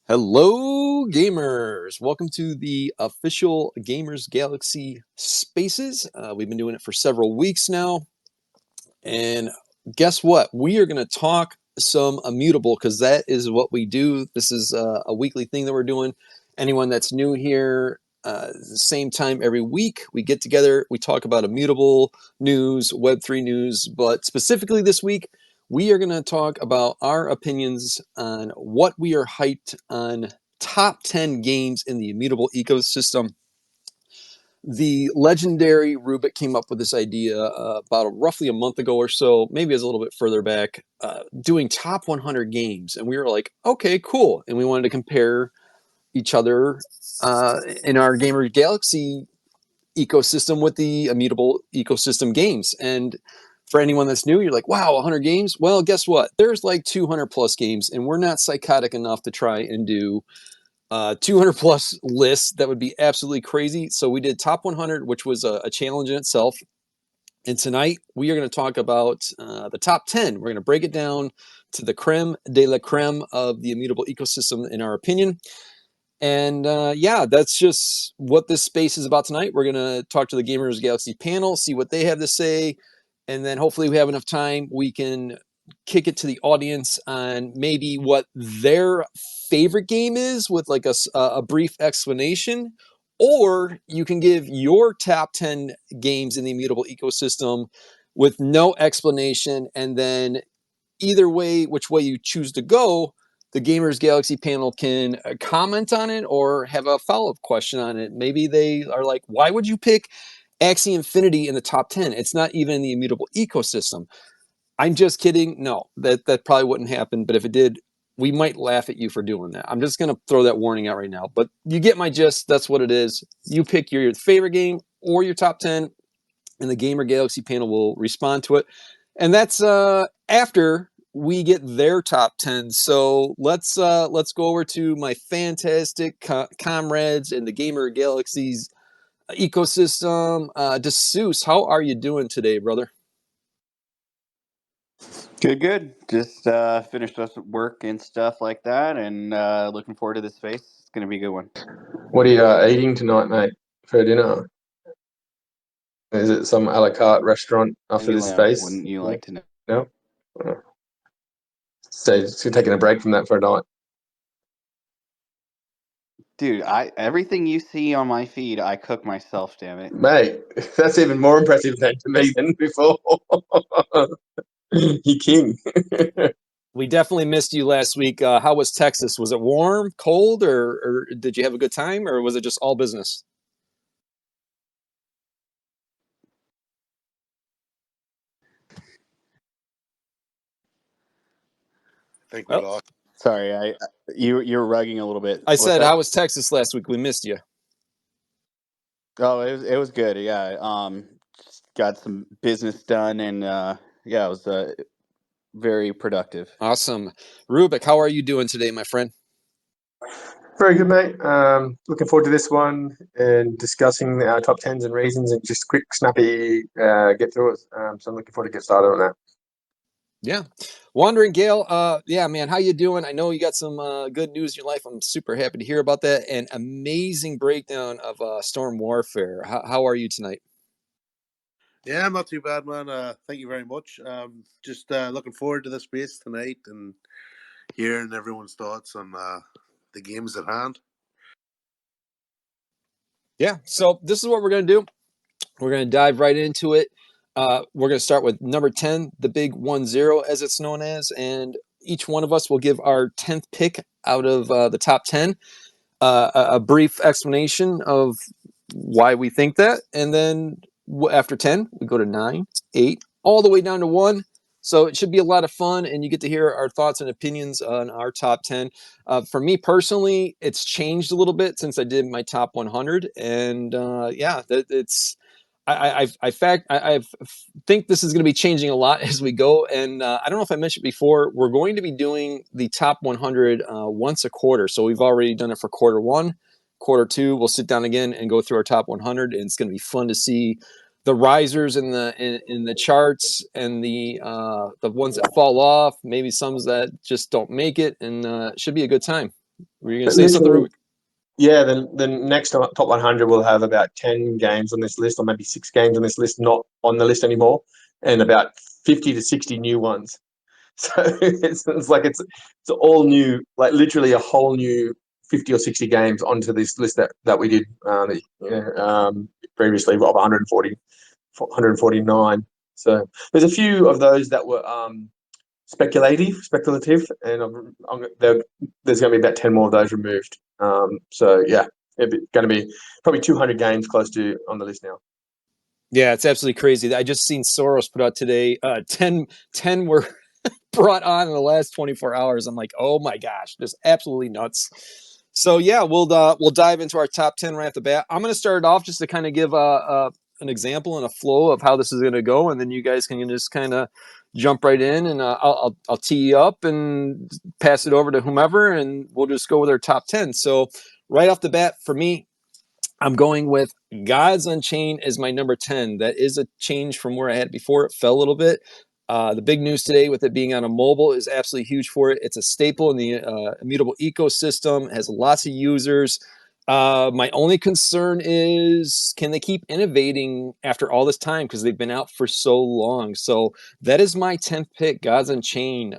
Hello, gamers! Welcome to the official Gamers Galaxie Spaces. We've been doing it for several weeks now. And guess what? We are going to talk some Immutable because that is what we do. This is a weekly thing that we're doing. Anyone that's new here, same time every week, we get together, we talk about Immutable news, Web3 news, but specifically this week, we are going to talk about our opinions on what we are hyped on top 10 games in the Immutable ecosystem. The legendary Rubik came up with this idea about roughly a month ago or so, maybe it's a little bit further back, doing top 100 games. And we were like, okay, cool. And we wanted to compare each other in our Gamer Galaxie ecosystem with the Immutable ecosystem games. And for anyone that's new, you're like, wow, 100 games? Well, guess what? There's like 200 plus games, and we're not psychotic enough to try and do 200 plus lists. That would be absolutely crazy. So we did top 100, which was a challenge in itself. And tonight we are going to talk about the top 10. We're going to break it down to the creme de la creme of the Immutable ecosystem, in our opinion. And yeah, that's just what this space is about tonight. We're going to talk to the Gamers Galaxie panel, see what they have to say. And then hopefully we have enough time, we can kick it to the audience on maybe what their favorite game is with like a brief explanation. Or you can give your top 10 games in the Immutable ecosystem with no explanation. And then either way, which way you choose to go, the Gamers Galaxie panel can comment on it or have a follow-up question on it. Maybe they are like, why would you pick Axie Infinity in the top 10? It's not even in the Immutable ecosystem. I'm just kidding. No, that probably wouldn't happen. But if it did, we might laugh at you for doing that. I'm just going to throw that warning out right now. But you get my gist. That's what it is. You pick your favorite game or your top 10, and the Gamer Galaxie panel will respond to it. And that's after we get their top 10. So let's go over to my fantastic comrades in the Gamer Galaxie's ecosystem. DeSeuss, how are you doing today, brother? Good. Just finished up work and stuff like that, and looking forward to this space. It's going to be a good one. What are you eating tonight, mate, for dinner? Is it some a la carte restaurant after this space? Wouldn't you like to know? No? So just taking a break from that for a night. Dude, everything you see on my feed, I cook myself, damn it. Mate, that's even more impressive to me than before. You king. We definitely missed you last week. How was Texas? Was it warm, cold, or did you have a good time, or was it just all business? Think we lost. Sorry, you're rugging a little bit. I said, how was Texas last week? We missed you. Oh, it was good. Yeah, just got some business done, and yeah, it was very productive. Awesome. Rubik, how are you doing today, my friend? Very good, mate. Looking forward to this one and discussing our top 10s and reasons and just quick, snappy get through it. So I'm looking forward to get started on that. Yeah. Wandering Gale, yeah, man, how you doing? I know you got some good news in your life. I'm super happy to hear about that. And amazing breakdown of Storm Warfare. How are you tonight? Yeah, not too bad, man. Thank you very much. Just looking forward to the space tonight and hearing everyone's thoughts on the games at hand. Yeah, so this is what we're going to do. We're going to dive right into it. We're going to start with number 10, the big 1-0, as it's known as. And each one of us will give our 10th pick out of the top 10. A brief explanation of why we think that. And then after 10, we go to 9, 8, all the way down to 1. So it should be a lot of fun, and you get to hear our thoughts and opinions on our top 10. For me personally, it's changed a little bit since I did my top 100. And yeah, it's... I think this is going to be changing a lot as we go. And I don't know if I mentioned before, we're going to be doing the top 100 once a quarter. So we've already done it for quarter 1. Quarter 2, we'll sit down again and go through our top 100. And it's going to be fun to see the risers in the charts and the ones that fall off, maybe some that just don't make it. And it should be a good time. Were you going to say something, Rubik? Yeah, the next top 100 will have about 10 games on this list, or maybe 6 games on this list, not on the list anymore, and about 50 to 60 new ones. So it's like it's all new, like literally a whole new 50 or 60 games onto this list that we did previously of 149. So there's a few of those that were speculative, and there's going to be about 10 more of those removed. So yeah, it's going to be probably 200 games close to on the list now. Yeah, it's absolutely crazy. I just seen Soros put out today 10 were brought on in the last 24 hours. I'm like, oh my gosh, just absolutely nuts. So yeah, we'll dive into our top 10 right off the bat. I'm going to start it off just to kind of give an example and a flow of how this is going to go, and then you guys can just kind of jump right in, and I'll tee you up and pass it over to whomever, and we'll just go with our top 10. So right off the bat, for me, I'm going with Gods Unchained as my number 10. That is a change from where I had before. It fell a little bit. The big news today with it being on a mobile is absolutely huge for it. It's a staple in the Immutable ecosystem. It has lots of users. My only concern is, can they keep innovating after all this time? Because they've been out for so long. So that is my 10th pick, Gods Unchained.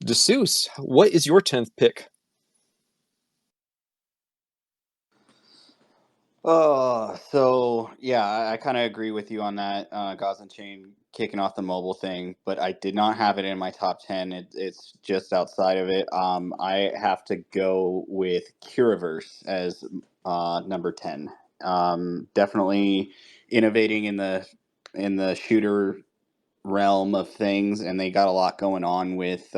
DeSeuss, what is your 10th pick? So yeah, I kind of agree with you on that. Gods Chain kicking off the mobile thing, but I did not have it in my top 10. It's just outside of it. I have to go with Curaverse as number 10. Definitely innovating in the shooter realm of things, and they got a lot going on with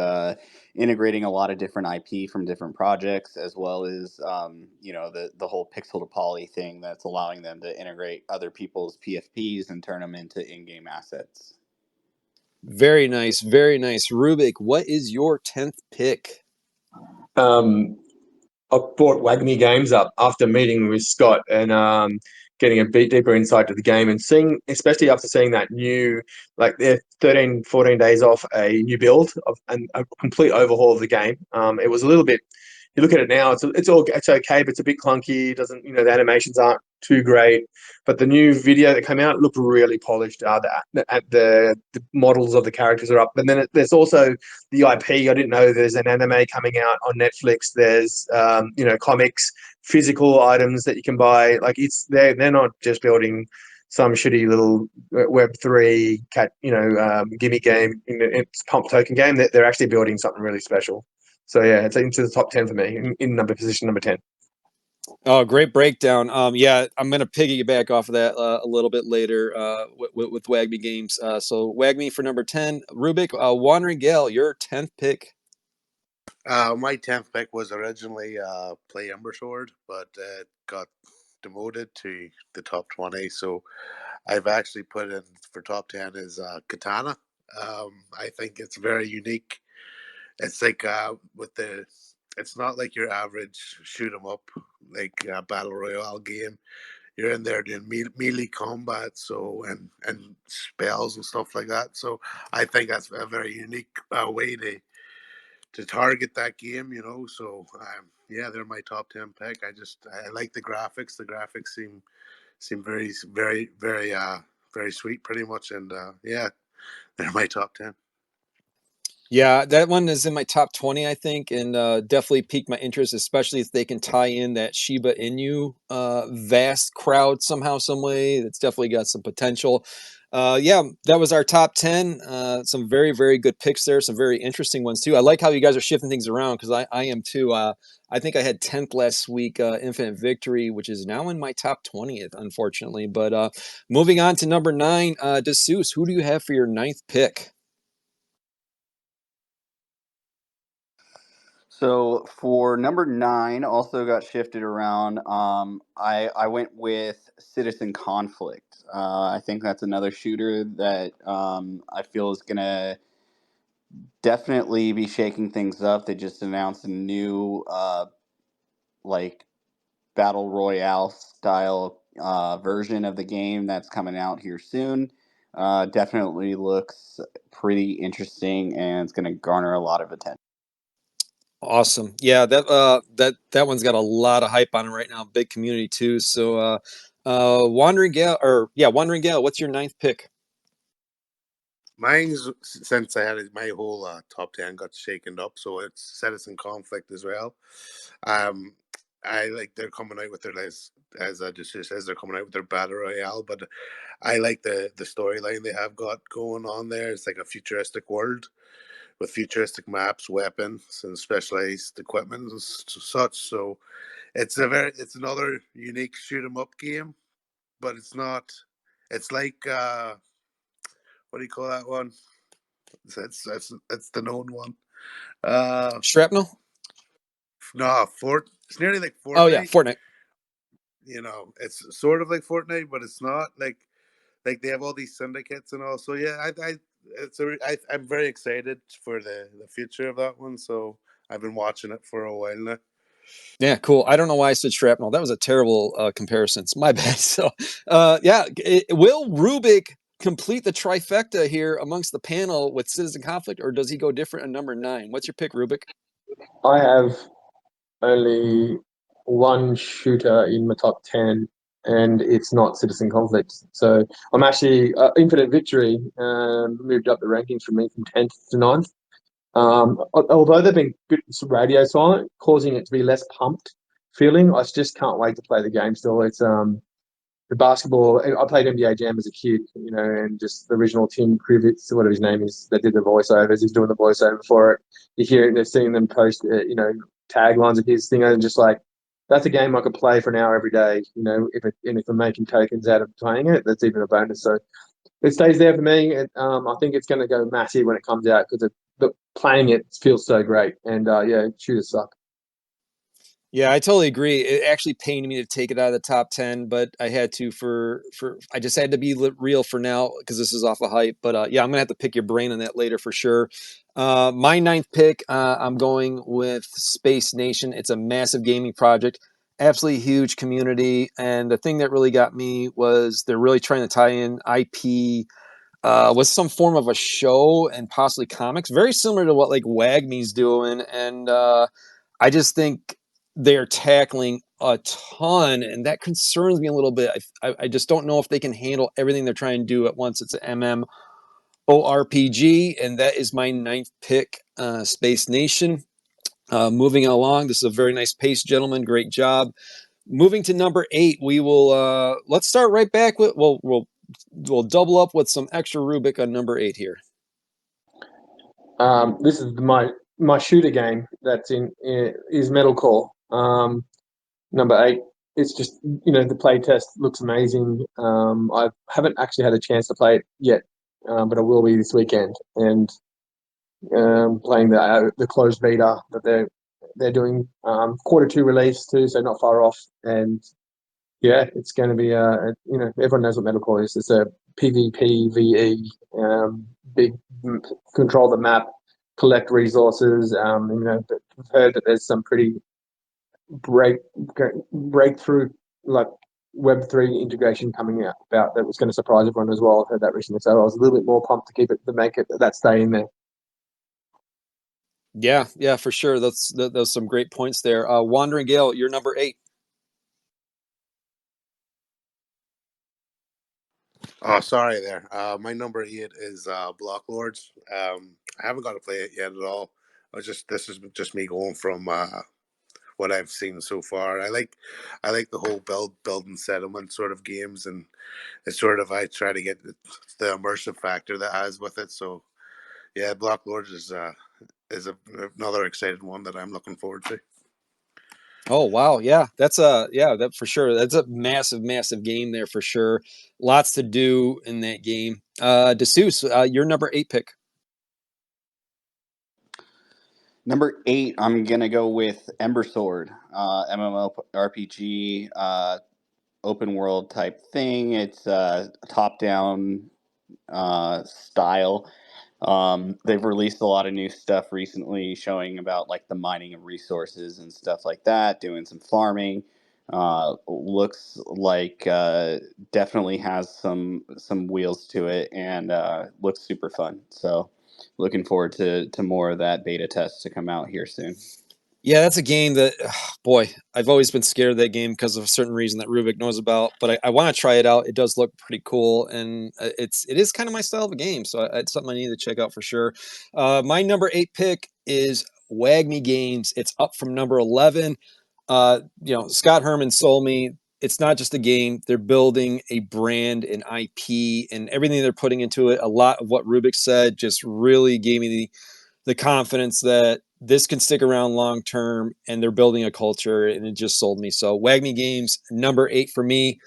integrating a lot of different IP from different projects, as well as the whole pixel to poly thing that's allowing them to integrate other people's PFPs and turn them into in-game assets. Very nice, very nice. Rubik, what is your 10th pick? I brought WAGMI Games up after meeting with Scott and getting a bit deeper insight to the game, and seeing, especially after seeing that new, like they're 13, 14 days off a new build and a complete overhaul of the game. It was a little bit, you look at it now, it's okay, but it's a bit clunky. It doesn't, the animations aren't too great. But the new video that came out looked really polished. The models of the characters are up, and then there's also the IP. I didn't know there's an anime coming out on Netflix. There's comics, physical items that you can buy. Like they're not just building some shitty little Web3 gimme game. It's pump token game. They're actually building something really special. So yeah, it's into the top 10 for me in position number 10. Oh, great breakdown. Yeah, I'm going to piggyback off of that a little bit later with WAGMI Games. So WAGMI for number 10. Rubik, Wandering Gale, your 10th pick. My 10th pick was originally Play Embersword, but it got demoted to the top 20. So I've actually put in for top 10 is Katana. I think it's very unique. It's like it's not like your average shoot 'em up, like battle royale game. You're in there doing melee combat, so and spells and stuff like that. So I think that's a very unique way to target that game, So yeah, they're my top 10 pick. I like the graphics. The graphics seem very very very very sweet, pretty much, and yeah, they're my top 10. Yeah, that one is in my top 20, I think, and definitely piqued my interest, especially if they can tie in that Shiba Inu vast crowd somehow, some way. That's definitely got some potential. Yeah, that was our top 10. Some very, very good picks there. Some very interesting ones, too. I like how you guys are shifting things around because I am, too. I think I had 10th last week, Infinite Victory, which is now in my top 20th, unfortunately. But moving on to number 9, DeSeuss, who do you have for your 9th pick? So for number 9, also got shifted around. I went with Citizen Conflict. I think that's another shooter that I feel is gonna definitely be shaking things up. They just announced a new like battle royale style version of the game that's coming out here soon. Definitely looks pretty interesting, and it's going to garner a lot of attention. Awesome. Yeah, that one's got a lot of hype on it right now. Big community too. So Wandering Gale, what's your ninth pick? Mine's since I had my whole top 10 got shaken up, so it's Citizen Conflict as well. Um, I like they're coming out with their as I just says they're coming out with their battle royale, but I like the storyline they have got going on there. It's like a futuristic world with futuristic maps, weapons, and specialized equipment and such. So it's another unique shoot 'em up game, but it's not. It's like what do you call that one? That's the known one. Uh, Shrapnel? no, It's nearly like Oh yeah, Fortnite. Fortnite. It's sort of like Fortnite, but it's not like they have all these syndicates and all. So yeah, I'm very excited for the future of that one. So I've been watching it for a while now. Yeah, cool. I don't know why I said shrapnel. That was a terrible comparison. It's my bad. So, will Rubik complete the trifecta here amongst the panel with Citizen Conflict, or does he go different at number 9? What's your pick, Rubik? I have only one shooter in my top 10, and it's not Citizen Conflict. So I'm actually Infinite Victory moved up the rankings for me from 10th to 9th. Although they've been a bit radio silent, causing it to be less pumped feeling, I just can't wait to play the game still. It's the basketball. I played NBA Jam as a kid, and just the original Tim Krivitz, whatever his name is, that did the voiceovers. He's doing the voiceover for it. You hear it, they're seeing them post, taglines of his thing, and just like that's a game I could play for an hour every day. If I'm making tokens out of playing it, that's even a bonus. So it stays there for me. I think it's going to go massive when it comes out because playing it feels so great. And shooters suck. Yeah, I totally agree. It actually pained me to take it out of the top 10, but I had to for I just had to be real for now because this is off of hype. But I'm gonna have to pick your brain on that later for sure. My ninth pick, I'm going with Space Nation. It's a massive gaming project, absolutely huge community, and the thing that really got me was they're really trying to tie in IP with some form of a show and possibly comics, very similar to what like WAGMI's doing, and I just think they're tackling a ton, and that concerns me a little bit. I just don't know if they can handle everything they're trying to do at once. It's an MMORPG, and that is my ninth pick, Space Nation. Moving along, this is a very nice pace, gentlemen. Great job. Moving to number 8, we will let's start right back with we'll double up with some extra Rubik on number 8 here. This is my shooter game that's is Metalcore. Number 8. It's just the play test looks amazing. I haven't actually had a chance to play it yet, but I will be this weekend and playing the closed beta that they're doing. Quarter 2 release too, so not far off. And yeah, it's going to be everyone knows what Metalcore is. It's a PvPvE, big control the map, collect resources. But I've heard that there's some pretty breakthrough like Web3 integration coming out about that was going to surprise everyone as well. I've heard that recently, so I was a little bit more pumped to make it that stay in there. Yeah, for sure. Those some great points there. Wandering Gale, you're number 8. Oh, sorry there. My number 8 is Block Lords. I haven't got to play it yet at all. This is just me going from what I've seen so far. I like the whole building settlement sort of games, and it's sort of I try to get the immersive factor that has with it. So yeah, Block Lords another exciting one that I'm looking forward to. Oh wow, yeah, that for sure. That's a massive game there for sure. Lots to do in that game. DeSeuss, your number 8 pick. Number 8, I'm gonna go with Ember Sword, MMORPG, open world type thing. It's top down style. They've released a lot of new stuff recently showing about like the mining of resources and stuff like that, doing some farming. Looks like definitely has some wheels to it, and looks super fun. So looking forward to more of that beta test to come out here soon. Yeah, that's a game that, boy, I've always been scared of that game because of a certain reason that Rubik knows about. But I want to try it out. It does look pretty cool, and it is kind of my style of a game, so it's something I need to check out for sure. My number 8 pick is Wagme Games. It's up from number 11. Scott Herman sold me. It's not just a game; they're building a brand, an IP, and everything they're putting into it. A lot of what Rubik said just really gave me the confidence that this can stick around long term, and they're building a culture, and it just sold me. So Wagme Games, number 8 for me.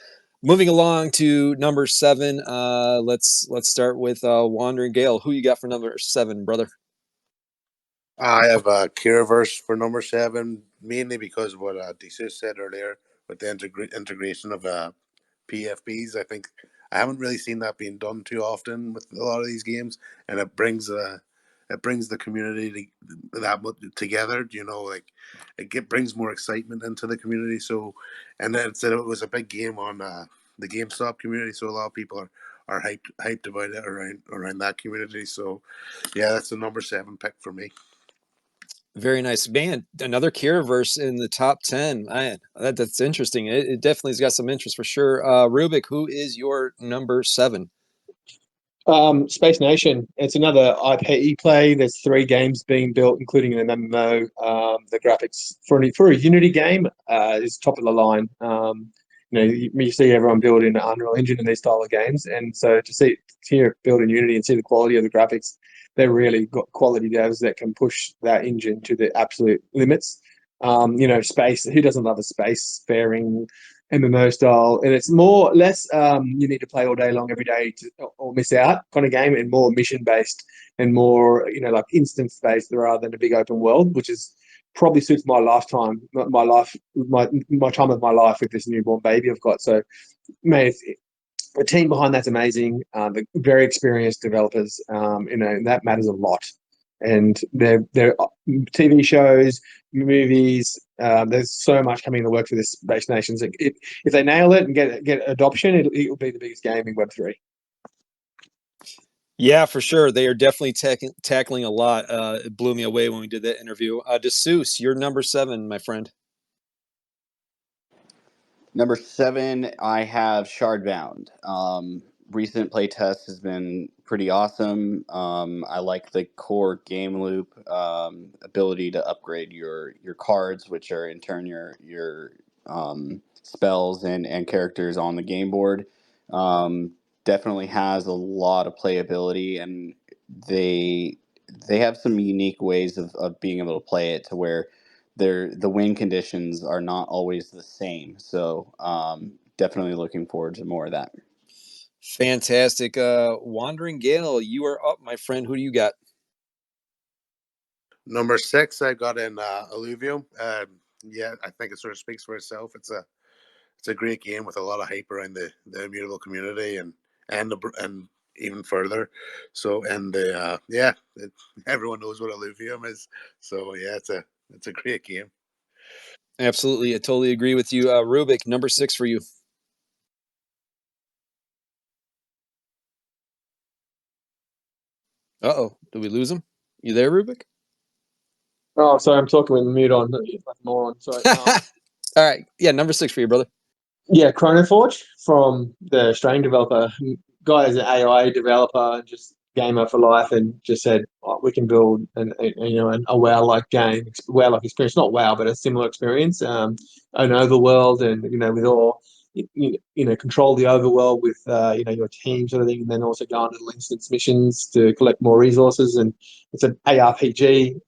Moving along to number 7, let's start with Wandering Gale. Who you got for number 7, brother? I have a Kiraverse for number 7, mainly because of what DeSuze said earlier with the integration of PFBs. I think I haven't really seen that being done too often with a lot of these games, and it brings the community that much together. Like brings more excitement into the community. So, and then it was a big game on the GameStop community, so a lot of people are hyped about it around that community. So, yeah, that's the number 7 pick for me. Very nice, man. Another Kiraverse in the top 10. Man, that's interesting. It definitely has got some interest for sure. Rubik, who is your number 7? Space Nation. It's another IP play. There's 3 games being built, including an MMO. The graphics for a Unity game is top of the line. You see everyone building Unreal Engine in these style of games, and so to hear it build in Unity and see the quality of the graphics, they've really got quality devs that can push that engine to the absolute limits. Space. Who doesn't love a space faring MMO style, and it's less you need to play all day long every day or miss out kind of game, and more mission based and more like instance based rather than a big open world, which is probably suits my lifetime, my time of my life with this newborn baby I've got. So, man, the team behind that's amazing. The very experienced developers, that matters a lot. And their TV shows, movies. There's so much coming in the work for this Space Nations. If they nail it and get adoption, it'll be the biggest game in Web3. Yeah, for sure. They are definitely tackling a lot. It blew me away when we did that interview. DeSuze, you're number 7, my friend. Number 7, I have Shardbound. Recent playtest has been pretty awesome. I like the core game loop, ability to upgrade your cards, which are in turn your spells and characters on the game board. Um, Definitely has a lot of playability, and they they have some unique ways of being able to play it to where the win conditions are not always the same. So definitely looking forward to more of that. Fantastic. Wandering Gale, you are up, my friend. Who do you got? Number 6, I got in Alluvium. Yeah, I think it sort of speaks for itself. It's a great game with a lot of hype around the Immutable community and even further. So and the everyone knows what Alluvium is. So yeah, it's a great game. Absolutely. I totally agree with you. Rubik, number 6 for you. Uh-oh. Did we lose him? You there, Rubik? Oh, sorry, I'm talking with the mute on. Like a moron. Sorry. All right. Yeah, number 6 for you, brother. Yeah, Chronoforge from the Australian developer. Guy is an AI developer, just gamer for life, and just said we can build a WoW-like game, WoW-like experience. Not WoW, but a similar experience. An overworld, and with all control the overworld with your team sort of thing, and then also go on little instance missions to collect more resources. And it's an ARPG.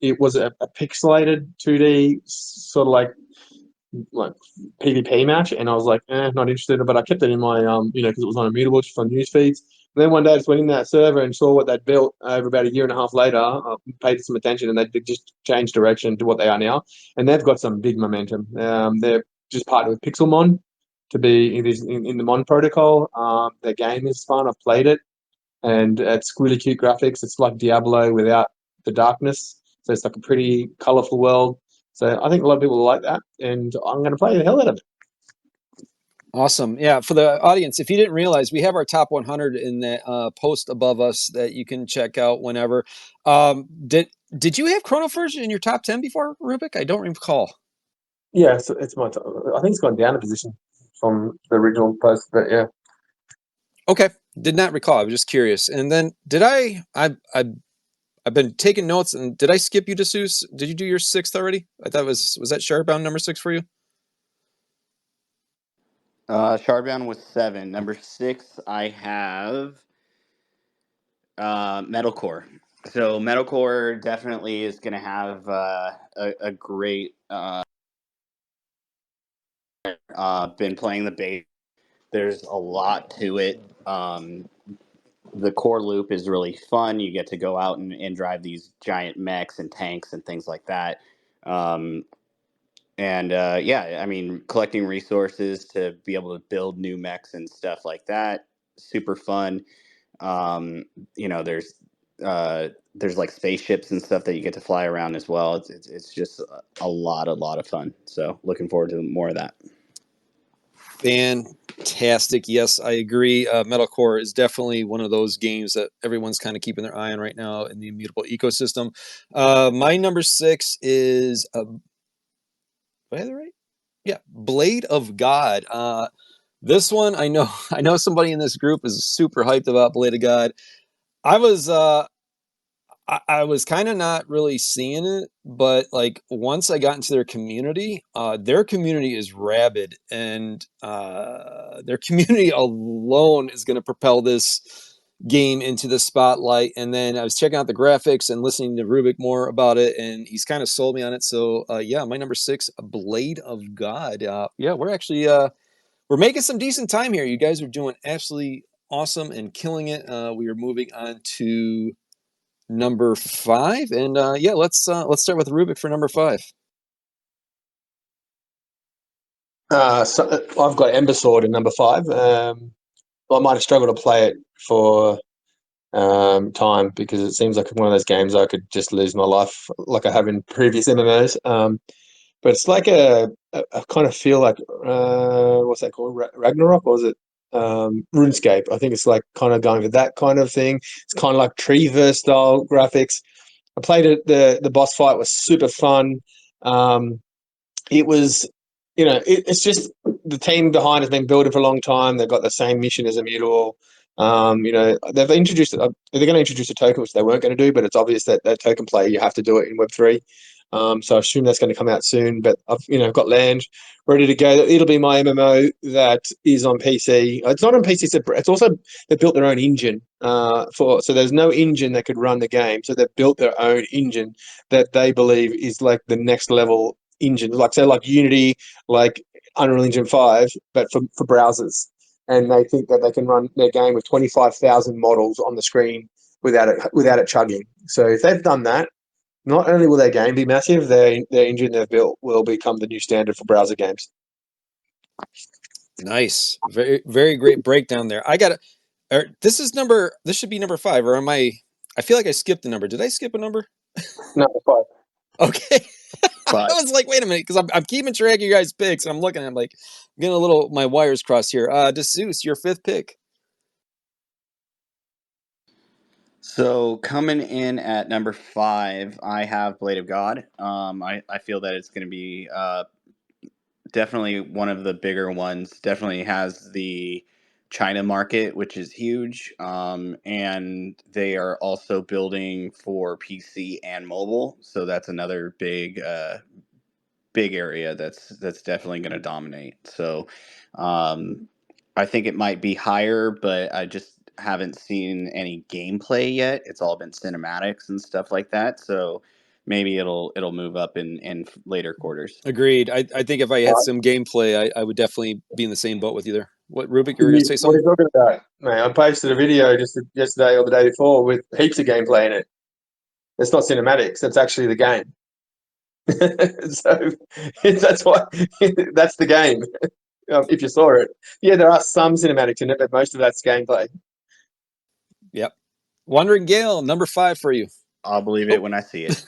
It was a pixelated 2D sort of like PvP match, and I was like, not interested. But I kept it in my because it was on Immutable just on news feeds. And then one day I just went in that server and saw what they'd built over about a year and a half later. I paid some attention, and they just changed direction to what they are now, and they've got some big momentum. They're just partnered with Pixelmon to be in the Mon protocol. Their game is fun. I've played it, and it's really cute graphics. It's like Diablo without the darkness. So it's like a pretty colorful world. So I think a lot of people like that, and I'm going to play the hell out of it. Awesome. Yeah, for the audience, if you didn't realize, we have our top 100 in the post above us that you can check out whenever. Did you have Chrono Trigger in your top 10 before, Rubik? I don't recall. Yeah, so it's my. I think it's gone down a position from the original post, but yeah. Okay, did not recall. I was just curious. And then did I've been taking notes, and did I skip you, DeSeuss? Did you do your sixth already? I thought was that Sharebound number 6 for you? Shardbound was 7. Number 6, I have Metalcore. So Metalcore definitely is going to have a great. Been playing the base. There's a lot to it. The core loop is really fun. You get to go out and drive these giant mechs and tanks and things like that. Um, and yeah, I mean, collecting resources to be able to build new mechs and stuff like that, super fun. Um, you know, there's like spaceships and stuff that you get to fly around as well. It's just a lot of fun. So looking forward to more of that. Fantastic. Yes, I agree. Metalcore is definitely one of those games that everyone's kind of keeping their eye on right now in the Immutable ecosystem. My number 6 is do I have it right? Yeah, Blade of God. This one, I know I know somebody in this group is super hyped about Blade of God. I was I was kind of not really seeing it, but like once I got into their community is rabid, and their community alone is going to propel this game into the spotlight. And then I was checking out the graphics and listening to Rubik more about it, and he's kind of sold me on it. So yeah, my number 6, Blade of God. Yeah, we're actually we're making some decent time here. You guys are doing absolutely awesome and killing it. We are moving on to number 5, and yeah, let's start with Rubik for number 5. So I've got Ember Sword in number 5. I might have struggled to play it for time because it seems like one of those games I could just lose my life like I have in previous MMOs. But it's like I kind of feel like what's that called? Ragnarok, or is it RuneScape? I think it's like kind of going to that kind of thing. It's kind of like Treeverse style graphics. I played it. The boss fight was super fun. It was, it's just the team behind has been building for a long time. They've got the same mission as Immutable. They've introduced. They're going to introduce a token, which they weren't going to do, but it's obvious that that token play you have to do it in Web3. So I assume that's going to come out soon. But I've got land ready to go. It'll be my MMO that is on PC. It's not on PC. It's also they built their own engine so there's no engine that could run the game. So they've built their own engine that they believe is like the next level engine, like say like Unity, like Unreal Engine 5, but for browsers. And they think that they can run their game with 25,000 models on the screen without it chugging. So if they've done that, not only will their game be massive, their engine they've built will become the new standard for browser games. Nice, very very great breakdown there. I got it. This should be number 5, or am I? I feel like I skipped a number. Did I skip a number? No, 5. Okay. I But was like, wait a minute, because I'm keeping track of you guys' picks, and I'm looking at I'm like, I'm getting a little my wires crossed here. DeSeuss, your 5th pick. so coming in at number 5, I have Blade of God. I feel that it's going to be definitely one of the bigger ones. Definitely has the China market, which is huge, and they are also building for PC and mobile. So that's another big area that's definitely going to dominate. So I think it might be higher, but I just haven't seen any gameplay yet. It's all been cinematics and stuff like that. So maybe it'll move up in later quarters. Agreed. I think if I had some gameplay, I would definitely be in the same boat with you there. What, Rubik, you were going to say What are something? you talking about, man? I posted a video just yesterday or the day before with heaps of gameplay in it. It's not cinematics. It's actually the game. So that's why that's the game. If you saw it, yeah, there are some cinematics in it, but most of that's gameplay. Yep. Wandering Gale, number 5 for you. I'll believe it when I see it.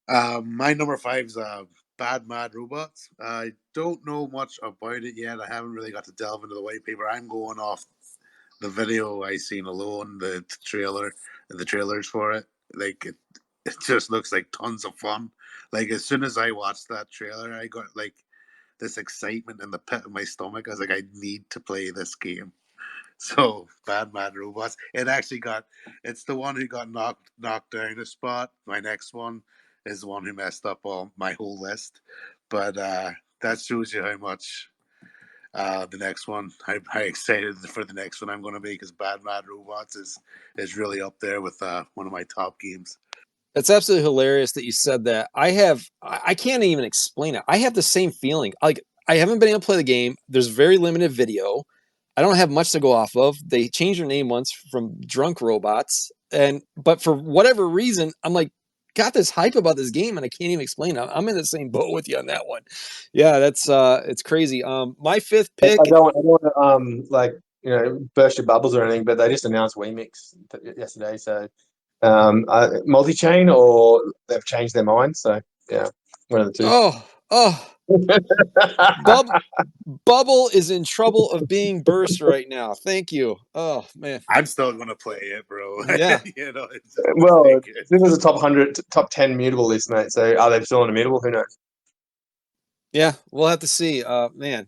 My number 5's Bad Mad Robots. I don't know much about it yet. I haven't really got to delve into the white paper. I'm going off the video I seen alone, the trailer, and the trailers for it. Like it just looks like tons of fun. Like as soon as I watched that trailer, I got like this excitement in the pit of my stomach. I was like, I need to play this game. So Bad Mad Robots. It's the one who got knocked down a spot. My next one is the one who messed up all my whole list. But that shows you how much the next one, how excited for the next one I'm going to be, because Bad Mad Robots is really up there with one of my top games. That's absolutely hilarious that you said that. I can't even explain it. I have the same feeling. Like I haven't been able to play the game. There's very limited video. I don't have much to go off of. They changed their name once from Drunk Robots, but for whatever reason, I'm like got this hype about this game, and I can't even explain it. I'm in the same boat with you on that one. Yeah, that's it's crazy. My fifth pick. I don't want to like burst your bubbles or anything, but they just announced WeMix yesterday, so multi-chain or they've changed their mind. So yeah, one of the two. Oh, Bubble is in trouble of being burst right now. Thank you. Oh man. I'm still going to play it, bro. Yeah. It just looks Well, like this is a top 100, top 10 mutable list, mate. So are they still on a mutable? Who knows? Yeah, we'll have to see. Man,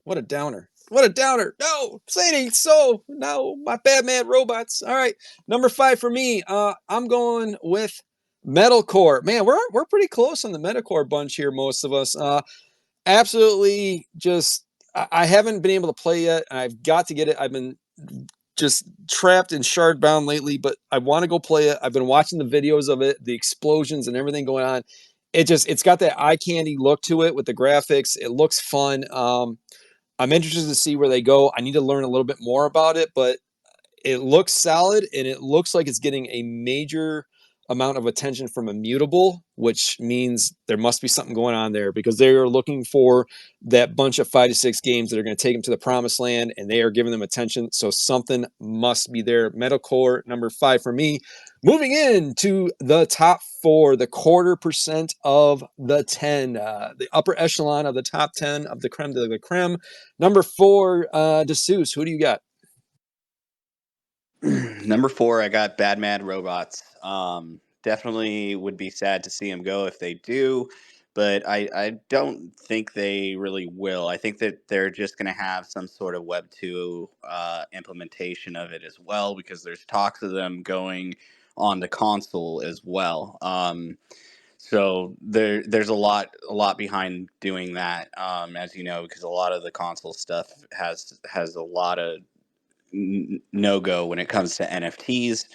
what a downer. What a downer. No, Sadie, so no, my bad man robots. All right. Number 5 for me. I'm going with Metalcore. Man, we're pretty close on the Metalcore bunch here, most of us. Absolutely just I haven't been able to play yet, and I've got to get it. I've been just trapped and shard bound lately, but I want to go play it. I've been watching the videos of it, the explosions and everything going on. It's got that eye candy look to it with the graphics. It looks fun. I'm interested to see where they go. I need to learn a little bit more about it, but it looks solid, and it looks like it's getting a major amount of attention from Immutable, which means there must be something going on there, because they are looking for that bunch of 5 to 6 games that are going to take them to the promised land, and they are giving them attention. So something must be there. Metalcore, number 5 for me. Moving into the top 4, the 0.25% of the 10, the upper echelon of the top 10 of the creme de la creme. Number 4, DeSeuss, who do you got? Number 4, I got Bad Mad Robots. Definitely would be sad to see them go if they do, but I don't think they really will. I think that they're just going to have some sort of Web 2 implementation of it as well, because there's talks of them going on the console as well. So there's a lot behind doing that, as you know, because a lot of the console stuff has a lot of no go when it comes to NFTs.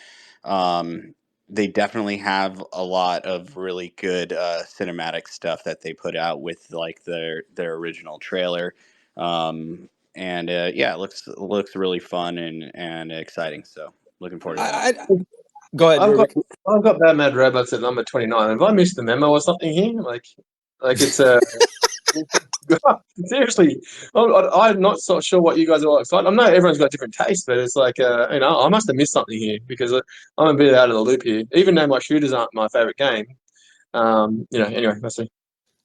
Um, they definitely have a lot of really good cinematic stuff that they put out with like their original trailer. And yeah, it looks really fun and exciting. So looking forward to that. I go ahead, I've got Rubik. I've got Bad Mad Robots at number 29. Have I missed the memo or something here? Like it's a seriously, I'm not so sure what you guys are all excited. I know everyone's got different tastes, but it's like, I must have missed something here, because I'm a bit out of the loop here. Even though my shooters aren't my favorite game, anyway, let's see.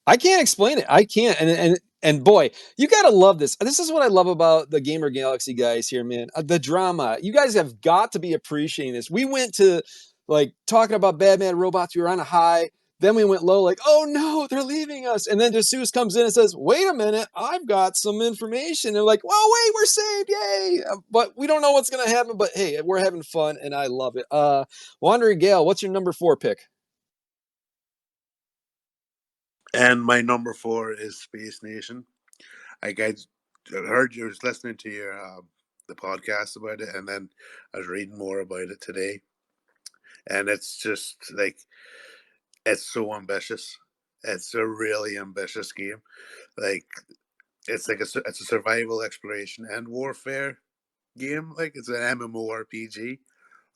I can't explain it. I can't. And boy, you gotta love this. This is what I love about the Gamer Galaxy guys here, man. The drama. You guys have got to be appreciating this. We went to like talking about Bad Man Robots. We were on a high. Then we went low, like, oh no, they're leaving us. And then DeSeuss comes in and says, wait a minute, I've got some information. They're like, well, wait, we're saved, yay. But we don't know what's gonna happen. But hey, we're having fun and I love it. Wandering Gale, what's your number 4 pick? And my number 4 is Space Nation. I heard you was listening to your the podcast about it, and then I was reading more about it today, and it's just like it's so ambitious. It's a really ambitious game. Like it's a survival exploration and warfare game. Like it's an MMORPG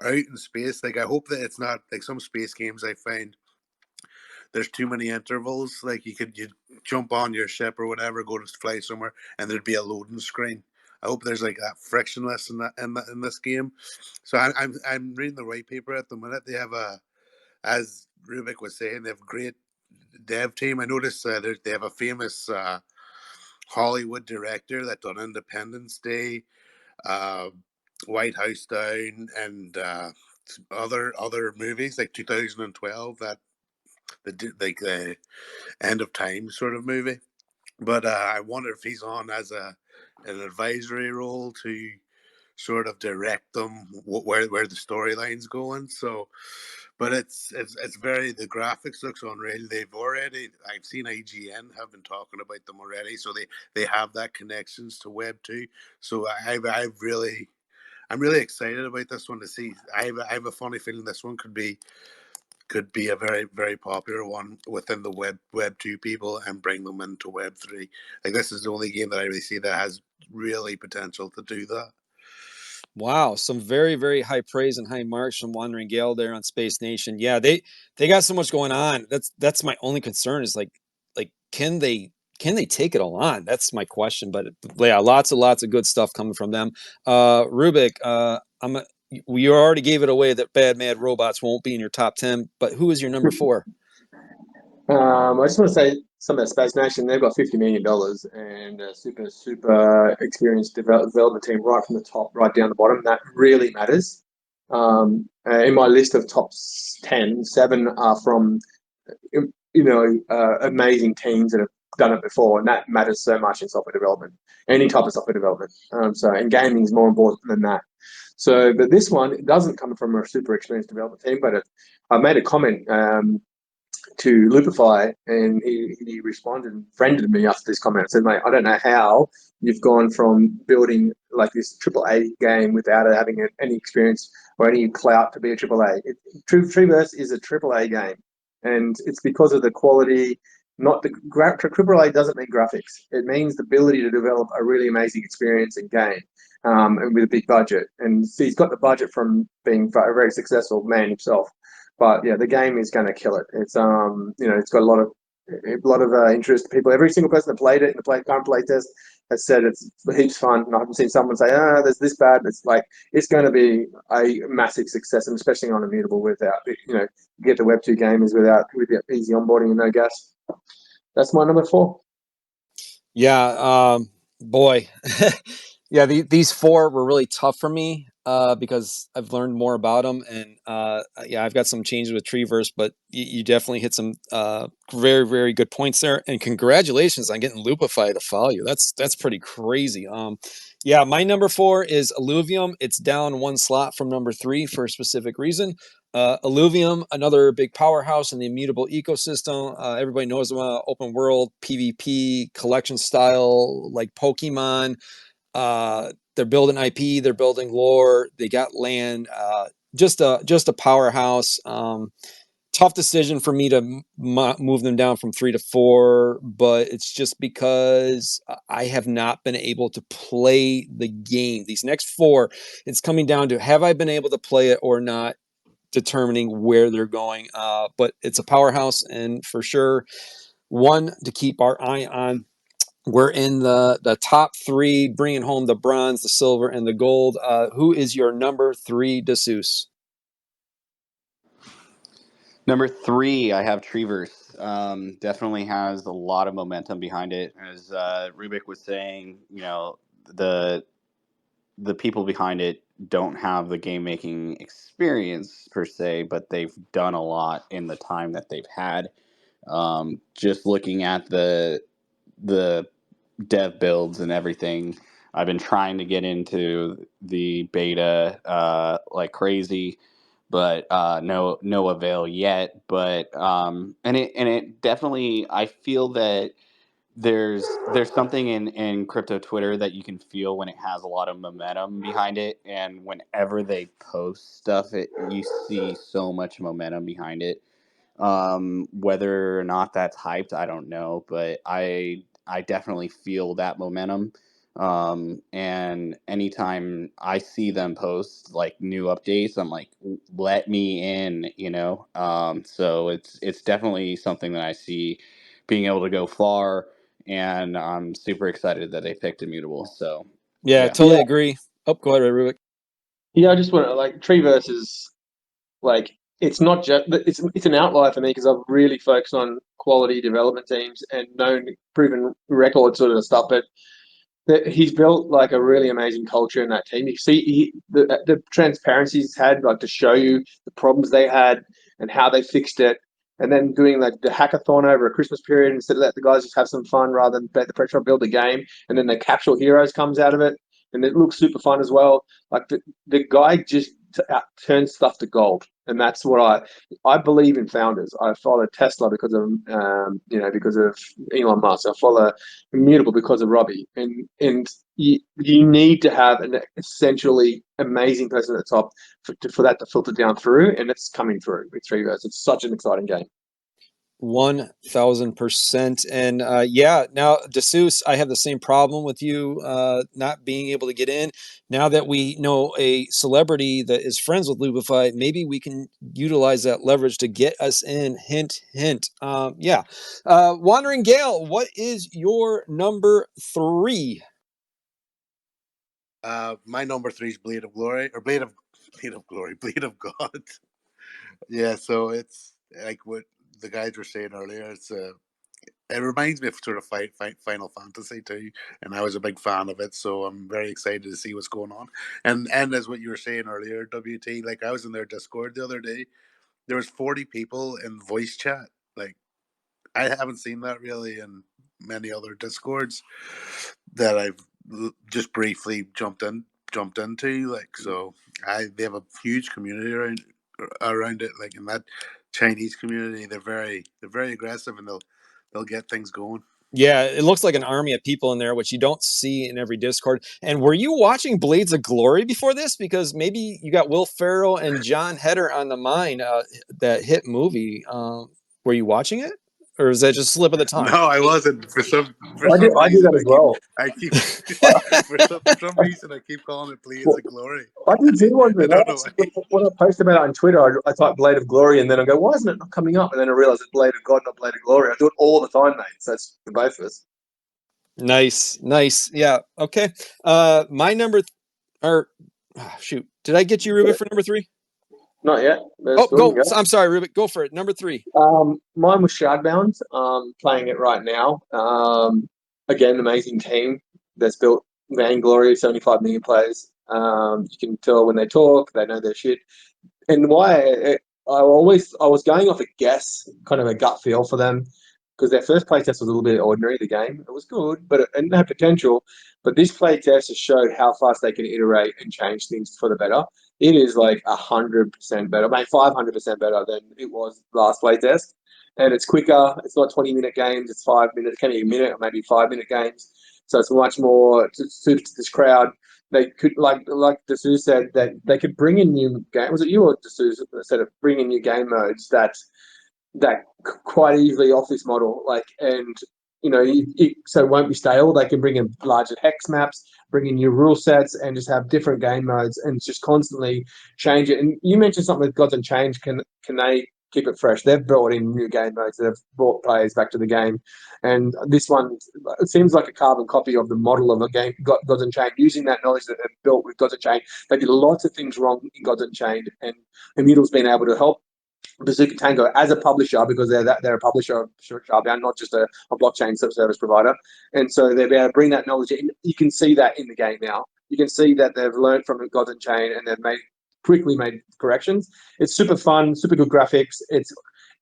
out in space. Like I hope that it's not like some space games I find there's too many intervals. Like you jump on your ship or whatever, go to fly somewhere, and there'd be a loading screen. I hope there's like that frictionless in this game. So I'm reading the white paper at the minute. They have as Rubik was saying, they have great dev team. I noticed they have a famous Hollywood director that done Independence Day, uh, White House Down, and other movies like 2012, that the end of time sort of movie. But I wonder if he's on as an advisory role to sort of direct them where the storyline's going. So, but it's very, the graphics looks unreal. I've seen IGN have been talking about them already, so they have that connections to Web 2. So I'm really excited about this one to see. I have a funny feeling this one could be a very, very popular one within the Web 2 people and bring them into Web 3. Like, this is the only game that I really see that has really potential to do that. Wow, some very, very high praise and high marks from Wandering Gale there on Space Nation. Yeah, they got so much going on. That's my only concern is like can they take it all on? That's my question. But yeah, lots of good stuff coming from them. Rubik, we already gave it away that Bad Mad Robots won't be in your top 10, but who is your number 4? I just want to say something about Space Nation. They've got $50 million and a super experienced development team right from the top, right down the bottom. That really matters. In my list of top 10, 7 are from amazing teams that have done it before, and that matters so much in software development, any type of software development. And gaming is more important than that. So, but this one, it doesn't come from a super experienced development team, but I made a comment to Loopify, and he responded and friended me after this comment. I said, mate, I don't know how you've gone from building like this AAA game without having any experience or any clout to be a AAA. Treeverse is a AAA game, and it's because of the quality. Not the AAA doesn't mean graphics. It means the ability to develop a really amazing experience and game, and with a big budget. And so he's got the budget from being a very successful man himself. But yeah, the game is going to kill it. It's it's got a lot of interest. People, every single person that played it in the current play test has said it's heaps fun. And I haven't seen someone say, there's this bad. It's like it's going to be a massive success, and especially on Immutable without get the Web 2 gamers with easy onboarding and no gas. That's my number 4. Yeah, boy. Yeah, these 4 were really tough for me because I've learned more about them, and yeah, I've got some changes with Treeverse, but you definitely hit some very, very good points there. And congratulations on getting Loopify to follow you. That's pretty crazy. Yeah, my number 4 is Illuvium. It's down 1 slot from number 3 for a specific reason. Illuvium, another big powerhouse in the Immutable ecosystem. Everybody knows about open world PvP collection style like Pokemon. They're building IP, they're building lore, they got land. Just a powerhouse. Tough decision for me to move them down from 3 to 4, but it's just because I have not been able to play the game. These next 4, it's coming down to have I been able to play it or not, determining where they're going. But it's a powerhouse, and for sure, one to keep our eye on. We're in the top 3, bringing home the bronze, the silver, and the gold. Who is your number 3, DeSeuss? Number 3, I have Treeverse. Definitely has a lot of momentum behind it. As Rubik was saying, the people behind it don't have the game making experience per se, but they've done a lot in the time that they've had. Just looking at the dev builds and everything, I've been trying to get into the beta like crazy, but no avail yet. But and it definitely, I feel that there's something in crypto Twitter that you can feel when it has a lot of momentum behind it, and whenever they post stuff, you see so much momentum behind it. Whether or not that's hyped, I don't know, but I definitely feel that momentum. And anytime I see them post like new updates, I'm like, let me in. So it's definitely something that I see being able to go far, and I'm super excited that they picked Immutable. So Yeah, yeah. totally agree. Oh, go ahead, Rubik. Yeah, I just want to Treeverse is like it's not just it's an outlier for me because I've really focused on quality development teams and known proven record sort of stuff, but he's built like a really amazing culture in that team. You see the transparency he's had, like to show you the problems they had and how they fixed it, and then doing like the hackathon over a Christmas period instead of let the guys just have some fun rather than bet the pressure on build the game, and then the capsule heroes comes out of it, and it looks super fun as well. Like the guy just turns stuff to gold, and that's what I believe in founders. I follow Tesla because of because of Elon Musk. I follow Immutable because of Robbie, and you need to have an essentially amazing person at the top for that to filter down through, and it's coming through with Treeverse. It's such an exciting game. 1000%. And yeah, now DeSeuss, I have the same problem with you not being able to get in. Now that we know a celebrity that is friends with Lubify, maybe we can utilize that leverage to get us in. Hint, hint. Yeah. Wandering Gale, what is your number 3? My number 3 is Blade of Glory, or Blade of Glory, Blade of God. Yeah, so it's like what the guys were saying earlier. It reminds me of sort of Final Fantasy too, and I was a big fan of it, so I'm very excited to see what's going on. And as what you were saying earlier, WT, like I was in their Discord the other day, there was 40 people in voice chat. Like I haven't seen that really in many other Discords that I've just briefly jumped into. Like so, they have a huge community around it. Like in that Chinese community, they're very aggressive and they'll get things going. Yeah, it looks like an army of people in there, which you don't see in every Discord. And were you watching Blades of Glory before this? Because maybe you got Will Ferrell and John Heder on the mind, that hit movie. Were you watching it? Or is that just slip of the tongue? No, I wasn't. For I some do reason, that as well. I keep for some reason I keep calling it Blades of Glory. I did too once. I don't know why. When I post about it on Twitter, I type Blade of Glory, and then I go, why isn't it not coming up? And then I realize it's Blade of God, not Blade of Glory. I do it all the time, mate. So it's for both of us. Nice, nice. Yeah. Okay. My number, shoot, did I get you, Ruben, for number 3? Not yet. Oh, go. I'm sorry, Ruben. Go for it. Number 3. Mine was Shardbound. Playing it right now. Again, amazing team that's built Vainglory, 75 million players. You can tell when they talk, they know their shit. And I was going off a guess, kind of a gut feel for them, because their first playtest was a little bit ordinary. The game, it was good, but it had potential. But this playtest has showed how fast they can iterate and change things for the better. It is like 100% better, mate, 500% better than it was last playtest. And it's quicker. It's not 20-minute games. It's 5 minutes, can be a minute or maybe 5-minute games. So it's much more suited to this crowd. They could, like Dessous said, that they could bring in new game. Was it you or Dessous that said of bringing new game modes that quite easily off this model, like, and so it won't be stale. They can bring in larger hex maps, bring in new rule sets, and just have different game modes and just constantly change it. And you mentioned something with Gods Unchained. Can they keep it fresh? They've brought in new game modes that have brought players back to the game, and this one, it seems like a carbon copy of the model of a game, Gods Unchained, using that knowledge that they've built with Gods Unchained. They did lots of things wrong in Gods Unchained, and Immutable's been able to help Bazooka Tango as a publisher, because they're a publisher of Shardbound, not just a blockchain service provider. And so they're able to bring that knowledge in. You can see that in the game now. You can see that they've learned from Gods Unchained and they've quickly made corrections. It's super fun, super good graphics. It's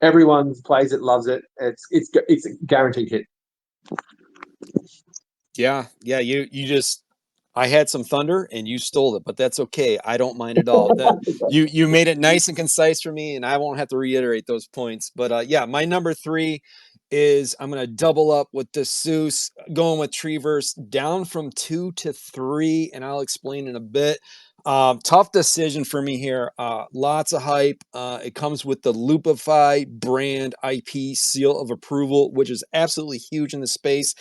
everyone plays it, loves it. It's a guaranteed hit. Yeah. You just, I had some thunder and you stole it, but that's okay. I don't mind at all. That you made it nice and concise for me, and I won't have to reiterate those points. But yeah, my number 3 is, I'm gonna double up with Dessous, going with Treeverse, down from 2 to 3, and I'll explain in a bit. Tough decision for me here. Lots of hype. It comes with the Lupify brand IP seal of approval, which is absolutely huge in the space.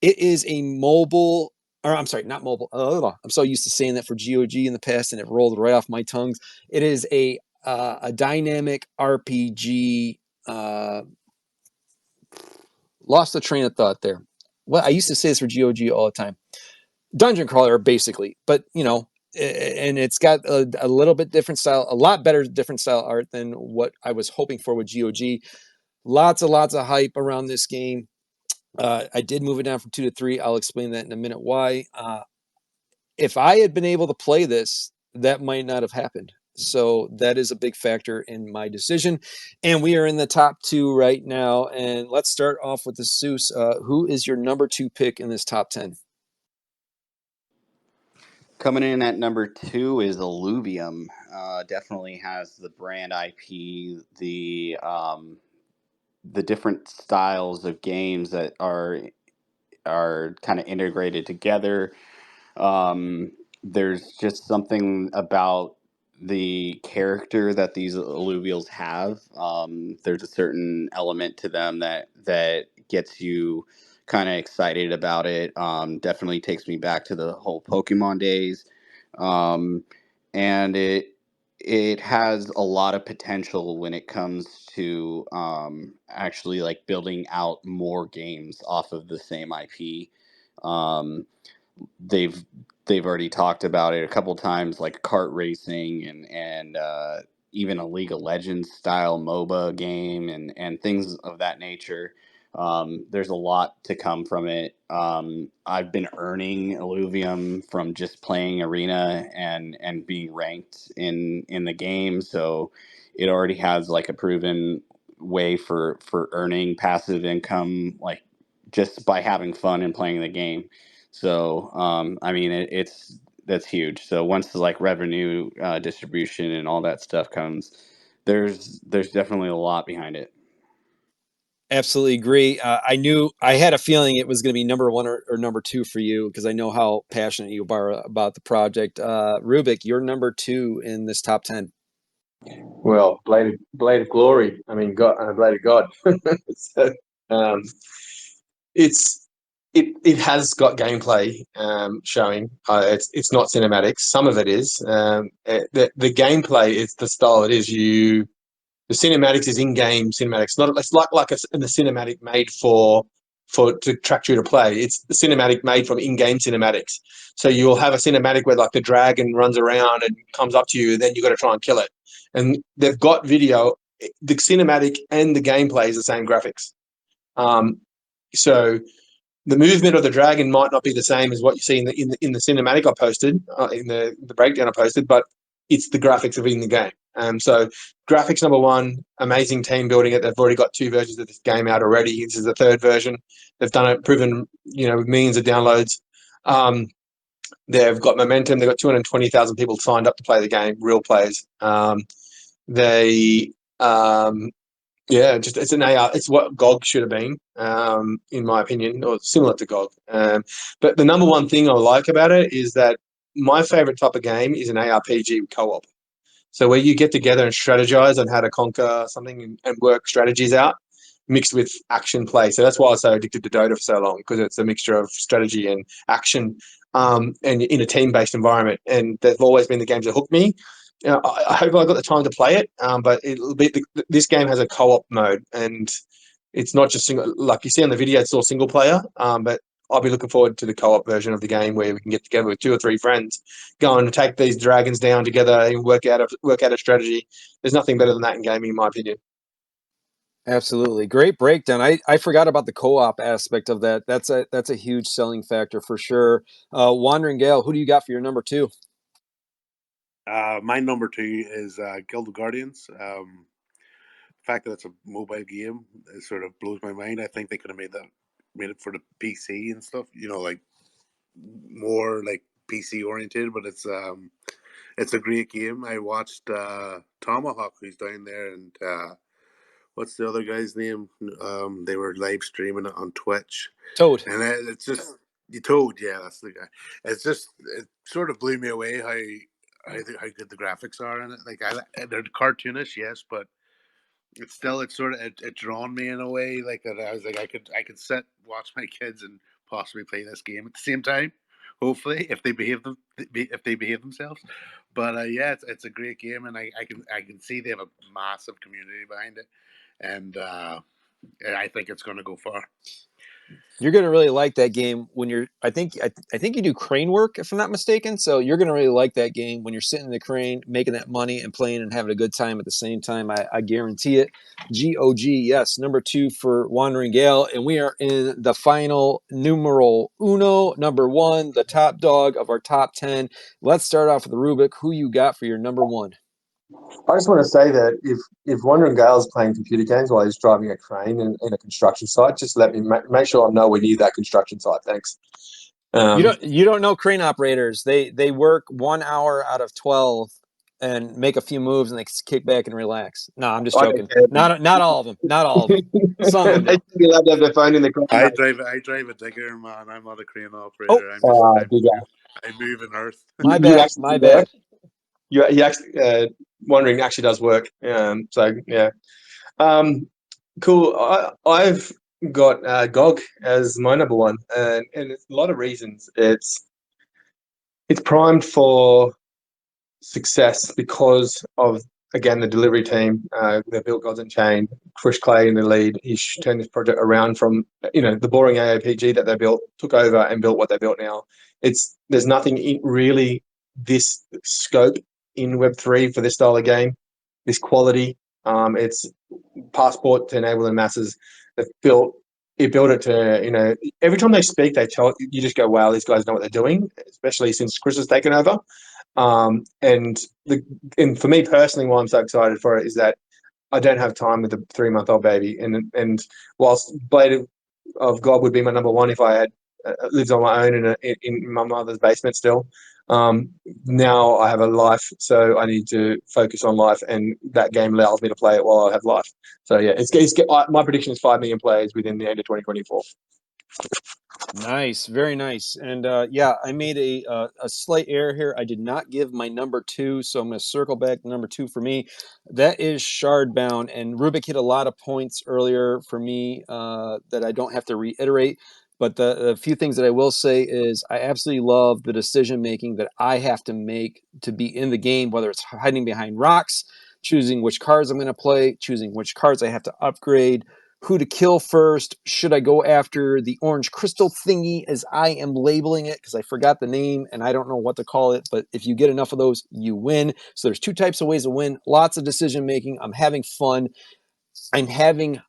It is a mobile, or I'm sorry, not mobile. I'm so used to saying that for GOG in the past, and it rolled right off my tongue. It is a dynamic RPG. Lost the train of thought there. Well, I used to say this for GOG all the time. Dungeon crawler, basically, but and it's got a little bit different style, a lot better different style art than what I was hoping for with GOG. Lots of hype around this game. I did move it down from 2 to 3. I'll explain that in a minute why. If I had been able to play this, that might not have happened. So that is a big factor in my decision. And we are in the top 2 right now. And let's start off with the Seuss. Who is your number 2 pick in this top 10? Coming in at number 2 is Illuvium. Definitely has the brand IP, the different styles of games that are kind of integrated together. There's just something about the character that these alluvials have. There's a certain element to them that gets you kind of excited about it. Definitely takes me back to the whole Pokemon days, um, and it has a lot of potential when it comes to actually like building out more games off of the same IP. Um, they've they've already talked about it a couple times, like kart racing and even a League of Legends style MOBA game and things of that nature. There's a lot to come from it. I've been earning Illuvium from just playing Arena and being ranked in the game, so it already has like a proven way for earning passive income, like just by having fun and playing the game. So, I mean, it's that's huge. So once the like revenue distribution and all that stuff comes, there's definitely a lot behind it. Absolutely agree. I had a feeling it was going to be number 1 or number 2 for you because I know how passionate you are about the project. Rubik, you're number 2 in this top 10. Well, Blade of Glory. I mean, God, Blade of God. So, um, it's it has got gameplay showing. It's not cinematics. Some of it is. The gameplay is the style it is. The cinematics is in-game cinematics. Not it's like the cinematic made for to track you to play. It's the cinematic made from in-game cinematics. So you'll have a cinematic where like the dragon runs around and comes up to you, and then you got to try and kill it. And they've got video. The cinematic and the gameplay is the same graphics. Um, so the movement of the dragon might not be the same as what you see in the cinematic I posted in the breakdown I posted, but it's the graphics of in the game. So graphics number 1, amazing team building it. They've already got 2 versions of this game out already. This is the 3rd version. They've done it, proven with millions of downloads. They've got momentum. They've got 220,000 people signed up to play the game, real players. They Yeah, just it's an AR. It's what GOG should have been, in my opinion, or similar to GOG. But the number one thing I like about it is that my favorite type of game is an ARPG co-op. So where you get together and strategize on how to conquer something and work strategies out, mixed with action play. So that's why I was so addicted to Dota for so long, because it's a mixture of strategy and action, and in a team-based environment. And they've always been the games that hook me. I hope I got the time to play it, but this game has a co-op mode, and it's not just single. Like you see on the video, it's all single player. But I'll be looking forward to the co-op version of the game where we can get together with 2 or 3 friends, go and take these dragons down together and work out a strategy. There's nothing better than that in gaming, in my opinion. Absolutely. Great breakdown. I forgot about the co-op aspect of that. That's a huge selling factor for sure. Wandering Gale, who do you got for your number 2? My number 2 is Guild of Guardians. The fact that it's a mobile game, it sort of blows my mind. I think they could have made it for the PC and stuff. Like more like PC oriented, but it's a great game. I watched Tomahawk, who's down there, and what's the other guy's name? They were live streaming it on Twitch, Toad. and it's just you told, yeah, that's the guy. It sort of blew me away how good the graphics are in it. Like they're cartoonish, yes, but it's sort of it drawn me in a way like that. I was like I could sit watch my kids and possibly play this game at the same time. Hopefully, if they behave themselves. But yeah, it's a great game, and I can see they have a massive community behind it, and I think it's going to go far. You're going to really like that game when you're. I think you do crane work, if I'm not mistaken. So you're going to really like that game when you're sitting in the crane, making that money and playing and having a good time at the same time. I guarantee it. GOG, yes, number 2 for Wandering Gale, and we are in the final numeral uno, number 1, the top dog of our top 10. Let's start off with Rubik. Who you got for your number 1? I just want to say that if Wandering Gale's playing computer games while he's driving a crane in a construction site, just let me make sure I'm nowhere near that construction site. Thanks. You don't know crane operators. They work 1 hour out of 12 and make a few moves and they kick back and relax. No, I'm just I don't joking. care. Not all of them. Not all of them. Some of them They do. should be allowed to have their phone in the crane. I drive a digger, man. I'm not a crane Oh, operator. Big guy. I move in earth. my You bad. actually My do work. bad. You actually Wandering actually does work. So yeah. Cool. I've got GOG as my number 1, and it's a lot of reasons. It's primed for success because of, again, the delivery team. They built Gods Unchained, Chris Clay in the lead. He's turned this project around from the boring AAPG that they built, took over and built what they built now. There's nothing really this scope in Web3 for this style of game, this quality. It's passport to enable the masses. They've built it to, every time they speak, you just go, wow, these guys know what they're doing, especially since Chris has taken over. And for me personally, why I'm so excited for it is that I don't have time with a 3-month-old baby, and whilst Blade of God would be my number 1 if I had lived on my own in my mother's basement still. Now I have a life, so I need to focus on life, and that game allows me to play it while I have life. So yeah, my prediction is 5 million players within the end of 2024. Nice, very nice. And yeah, I made a slight error here. I did not give my number 2, so I'm going to circle back to number 2 for me. That is Shardbound, and Rubik hit a lot of points earlier for me that I don't have to reiterate. But the few things that I will say is I absolutely love the decision making that I have to make to be in the game, whether it's hiding behind rocks, choosing which cards I'm going to play, choosing which cards I have to upgrade, who to kill first. Should I go after the orange crystal thingy, as I am labeling it, because I forgot the name and I don't know what to call it, but if you get enough of those, you win. So there's 2 types of ways to win. Lots of decision making. I'm having fun. I'm having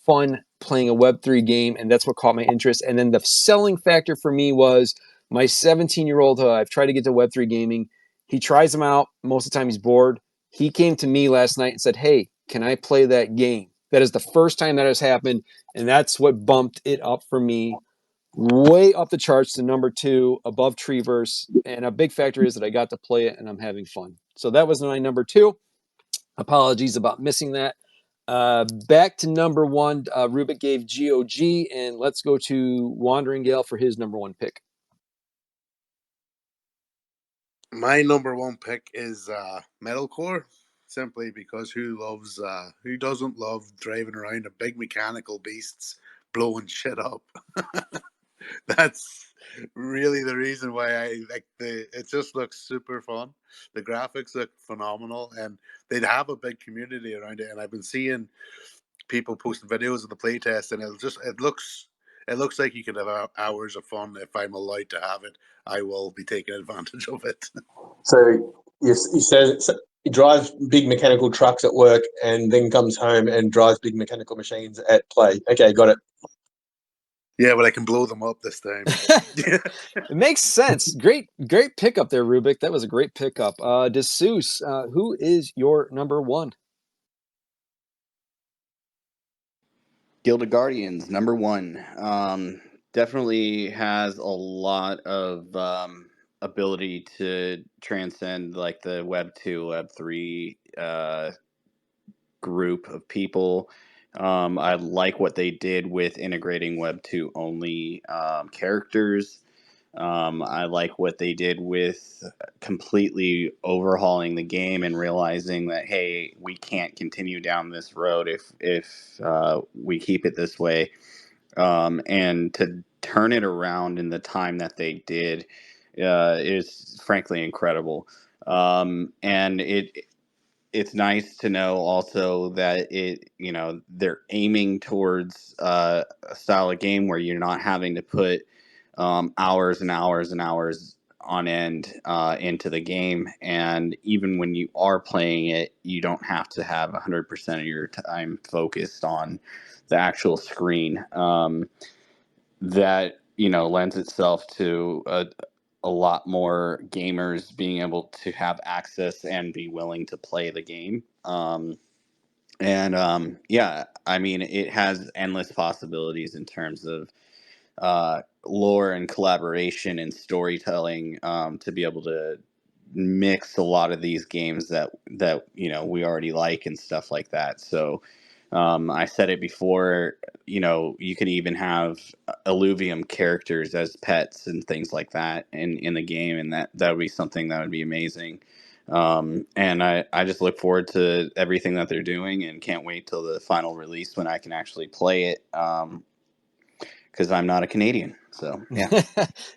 fun playing a Web3 game, and that's what caught my interest. And then the selling factor for me was my 17-year-old who I've tried to get to Web3 gaming. He tries them out. Most of the time he's bored. He came to me last night and said, hey, can I play that game? That is the first time that has happened, and that's what bumped it up for me way up the charts to number 2 above Treeverse. And a big factor is that I got to play it and I'm having fun. So that was my number 2. Apologies about missing that. Back to number 1. Rubik gave GOG, and let's go to Wandering Gale for his number 1 pick. My number 1 pick is Metalcore, simply because who doesn't love driving around a big mechanical beasts blowing shit up? That's really the reason why I like it just looks super fun. The graphics look phenomenal, and they'd have a big community around it. And I've been seeing people posting videos of the playtest, and it looks like you could have hours of fun. If I'm allowed to have it, I will be taking advantage of it. So he says he drives big mechanical trucks at work and then comes home and drives big mechanical machines at play. Okay, got it. Yeah, but I can blow them up this time. It makes sense. Great pickup there, Rubik. That was a great pickup. DeSeuss, who is your number 1? Guild of Guardians, number 1. Definitely has a lot of ability to transcend like the Web 2, Web 3 group of people. I like what they did with integrating Web 2 only characters. I like what they did with completely overhauling the game and realizing that, hey, we can't continue down this road if we keep it this way. And to turn it around in the time that they did is frankly incredible. And it's nice to know also that they're aiming towards a style of game where you're not having to put hours and hours and hours on end into the game, and even when you are playing it, you don't have to have 100% of your time focused on the actual screen. That lends itself to a lot more gamers being able to have access and be willing to play the game. Yeah, I mean, it has endless possibilities in terms of lore and collaboration and storytelling, to be able to mix a lot of these games that we already like and stuff like that. So I said it before, you could even have Illuvium characters as pets and things like that in the game, and that would be something that would be amazing. And I just look forward to everything that they're doing and can't wait till the final release when I can actually play it. Because I'm not a Canadian. So, yeah.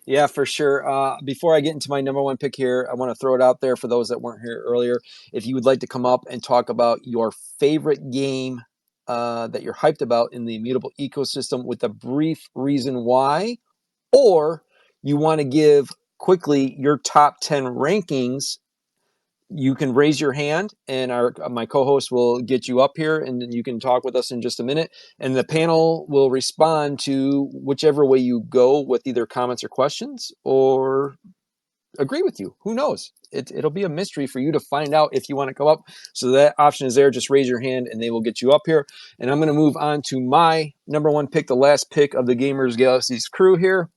Yeah, for sure. Before I get into my number one pick here, I want to throw it out there for those that weren't here earlier. If you would like to come up and talk about your favorite game that you're hyped about in the Immutable ecosystem with a brief reason why, or you want to give quickly your top 10 rankings, you can raise your hand and my co-host will get you up here and then you can talk with us in just a minute, and the panel will respond to whichever way you go with either comments or questions, or agree with you. Who knows? It'll be a mystery for you to find out if you want to come up. So that option is there. Just raise your hand and they will get you up here. And I'm going to move on to my number one pick, the last pick of the Gamers Galaxie's crew here.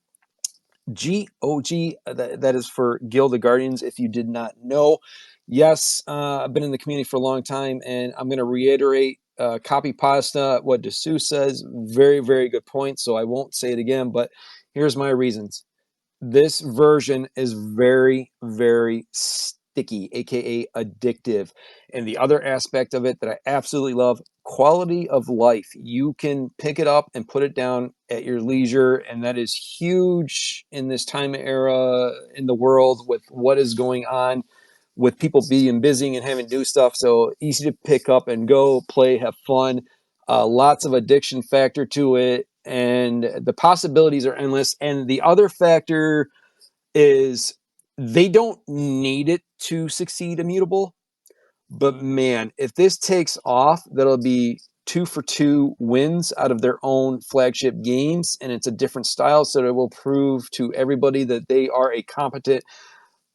GOG, that is for Guild of Guardians, if you did not know. Yes, I've been in the community for a long time, and I'm going to reiterate, copy pasta, what Dessous says. Very, very good point, so I won't say it again, but here's my reasons. This version is very, very sticky, aka addictive. And the other aspect of it that I absolutely love, quality of life. You can pick it up and put it down at your leisure, and that is huge in this time era in the world with what is going on with people being busy and having to do stuff. So easy to pick up and go, play, have fun. Lots of addiction factor to it, and the possibilities are endless. And the other factor is they don't need it to succeed Immutable, but man, if this takes off, that'll be 2 for 2 wins out of their own flagship games, and it's a different style, so it will prove to everybody that they are a competent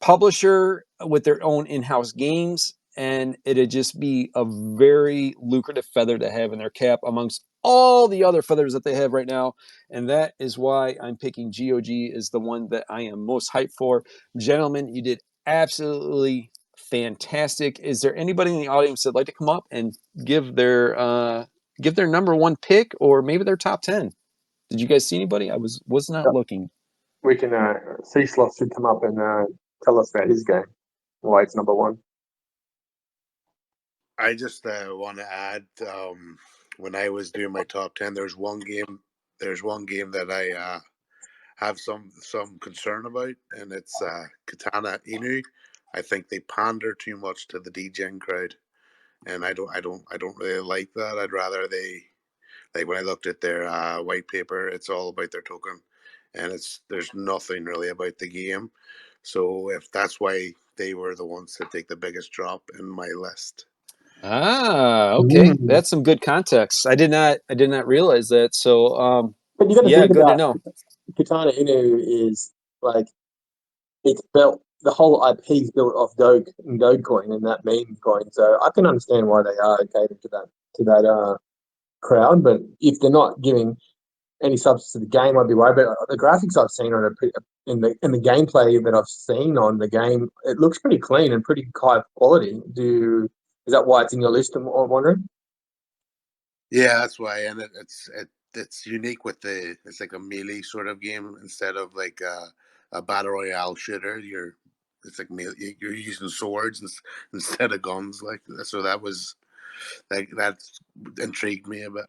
publisher with their own in-house games, and it'd just be a very lucrative feather to have in their cap amongst all the other feathers that they have right now. And that is why I'm picking GOG as the one that I am most hyped for. Gentlemen, you did absolutely fantastic. Is there anybody in the audience that'd like to come up and give their number one pick, or maybe their top 10? Did you guys see anybody? I was not looking. We can C-Sloth should come up and tell us about his game, why it's number one. I just want to add, when I was doing my top 10, there's one game that I have some concern about, and it's Katana Inu. I think they pander too much to the DGen crowd, and I don't really like that. I'd rather they, like, when I looked at their white paper, it's all about their token, and there's nothing really about the game. So if that's why they were the ones to take the biggest drop in my list. Okay. That's some good context. I did not realize that. So, but you got to yeah, think good to about know. Katana Inu is like it's built. The whole IP is built off Dogecoin and that meme coin. So I can understand why they are catered to that crowd. But if they're not giving any substance to the game, I'd be worried. But the graphics I've seen on it in the gameplay that I've seen on the game, it looks pretty clean and pretty high quality. Is that why it's in your list? I'm wondering. Yeah, that's why, and it's unique with it's like a melee sort of game instead of like a battle royale shooter. It's like melee, you're using swords instead of guns, like so that intrigued me a bit.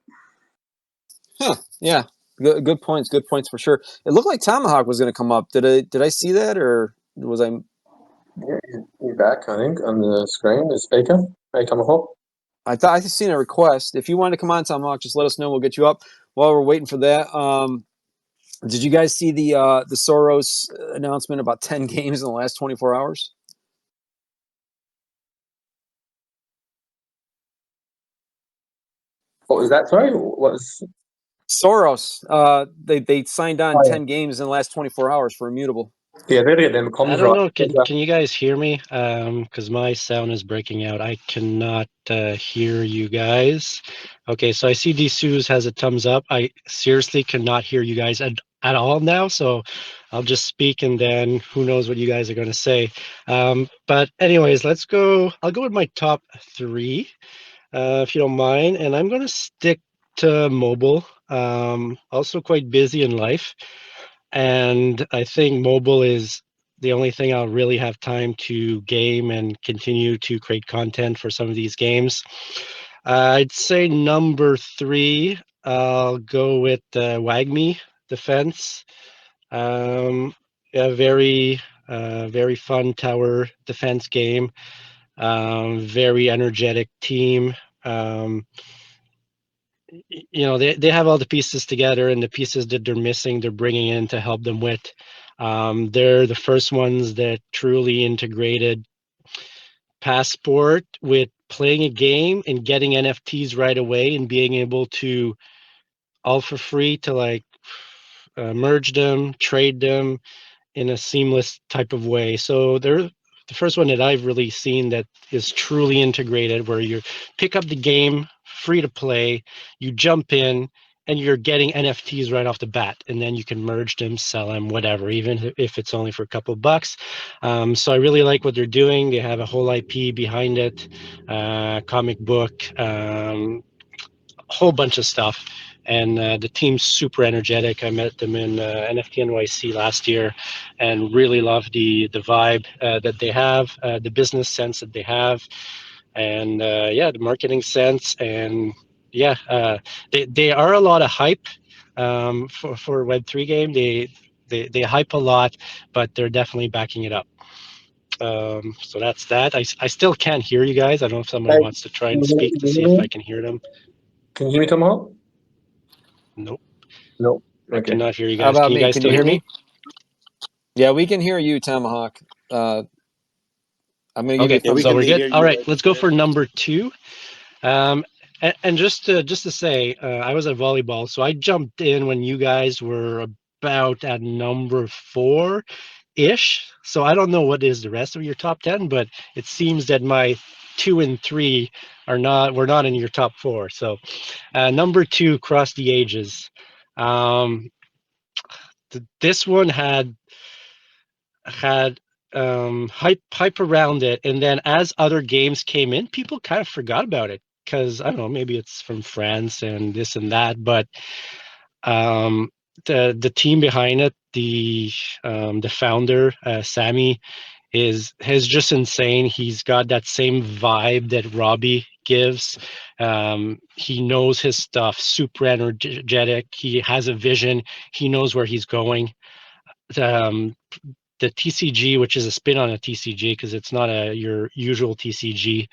Huh. Yeah. Good points. Good points for sure. It looked like Tomahawk was going to come up. Did I see that, or was I? Yeah, you're back, I think, on the screen, the speaker. Hey, Tomahawk. I thought I seen a request. If you want to come on, Tomahawk, just let us know. We'll get you up. While we're waiting for that, did you guys see the Soros announcement about 10 games in the last 24 hours? What was that? Sorry, what was? Soros, they signed on Oh, 10 games in the last 24 hours for Immutable. yeah, they get them I comms don't right. know. Can you guys hear me? Because my sound is breaking out. I cannot hear you guys. Okay, so I see D-Suze has a thumbs up. I seriously cannot hear you guys at all now. So I'll just speak and then who knows what you guys are going to say. But anyways, let's go. I'll go with my top three, if you don't mind. And I'm going to stick to mobile. Also quite busy in life. And I think mobile is the only thing I'll really have time to game and continue to create content for some of these games. I'd say number three, I'll go with Wagme Defense. A very fun tower defense game. Very energetic team. Um, they have all the pieces together, and the pieces that they're missing they're bringing in to help them with. They're the first ones that truly integrated passport with playing a game and getting NFTs right away and being able to all for free to like merge them, trade them, in a seamless type of way. So they're the first one that I've really seen that is truly integrated, where you pick up the game free to play, you jump in, and you're getting NFTs right off the bat, and then you can merge them, sell them, whatever, even if it's only for a couple of bucks. So I really like what they're doing. They have a whole IP behind it, comic book, whole bunch of stuff. And the team's super energetic. I met them in NFT NYC last year, and really love the vibe that they have, the business sense that they have, and the marketing sense. And they are a lot of hype for a Web3 game. They hype a lot, but they're definitely backing it up. So that's that. I still can't hear you guys. I don't know if somebody Hey, wants to try and speak to see if I can hear them. Can you hear me, Tomahawk? Nope. No. I Okay. cannot hear you How guys. about Can you me? guys Can still you hear hear me? me? Yeah, we can hear you, Tomahawk. I'm going to give you Okay, a Yeah, we thumbs so up. can we're good. hear All you right, loud and let's go clear. for number two. And just to say, I was at volleyball, so I jumped in when you guys were about at number four ish. So I don't know what is the rest of your top 10, but it seems that my two and three we're not in your top four. So number two, Cross the Ages. Um, this one had hype around it, and then as other games came in, people kind of forgot about it because I don't know, maybe it's from France and this and that, but um, the team behind it, the founder Sammy is just insane. He's got that same vibe that Robbie gives. He knows his stuff, super energetic. He has a vision. He knows where he's going. Um, the TCG, which is a spin on a TCG because it's not your usual TCG,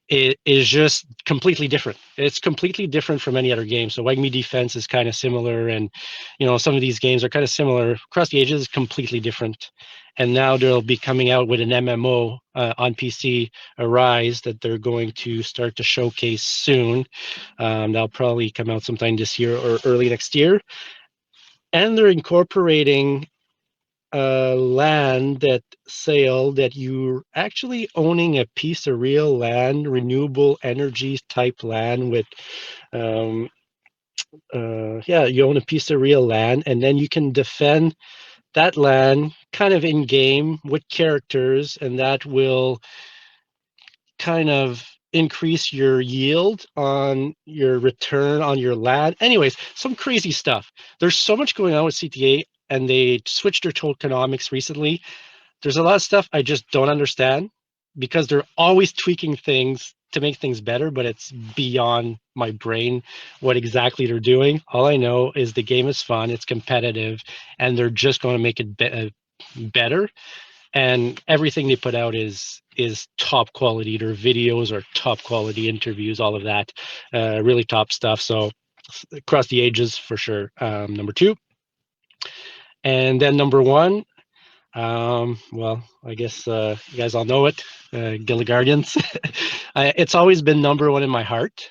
it is just completely different. It's completely different from any other game. So Wagme Defense is kind of similar, and some of these games are kind of similar. Across the Ages is completely different, and now they'll be coming out with an MMO on PC, Arise, that they're going to start to showcase soon. That'll probably come out sometime this year or early next year, and they're incorporating land that sale that you're actually owning a piece of real land, renewable energy type land with you own a piece of real land, and then you can defend that land kind of in game with characters, and that will kind of increase your yield on your return on your land. Anyways, some crazy stuff. There's so much going on with CTA, and they switched their tokenomics recently. There's a lot of stuff I just don't understand because they're always tweaking things to make things better, but it's beyond my brain what exactly they're doing. All I know is the game is fun, it's competitive, and they're just going to make it better. and everything they put out is top quality. Their videos are top quality, interviews, all of that, really top stuff. So across the ages for sure. Number two, and then number one. Well, I guess you guys all know it. Guild Guardians. It's always been number one in my heart,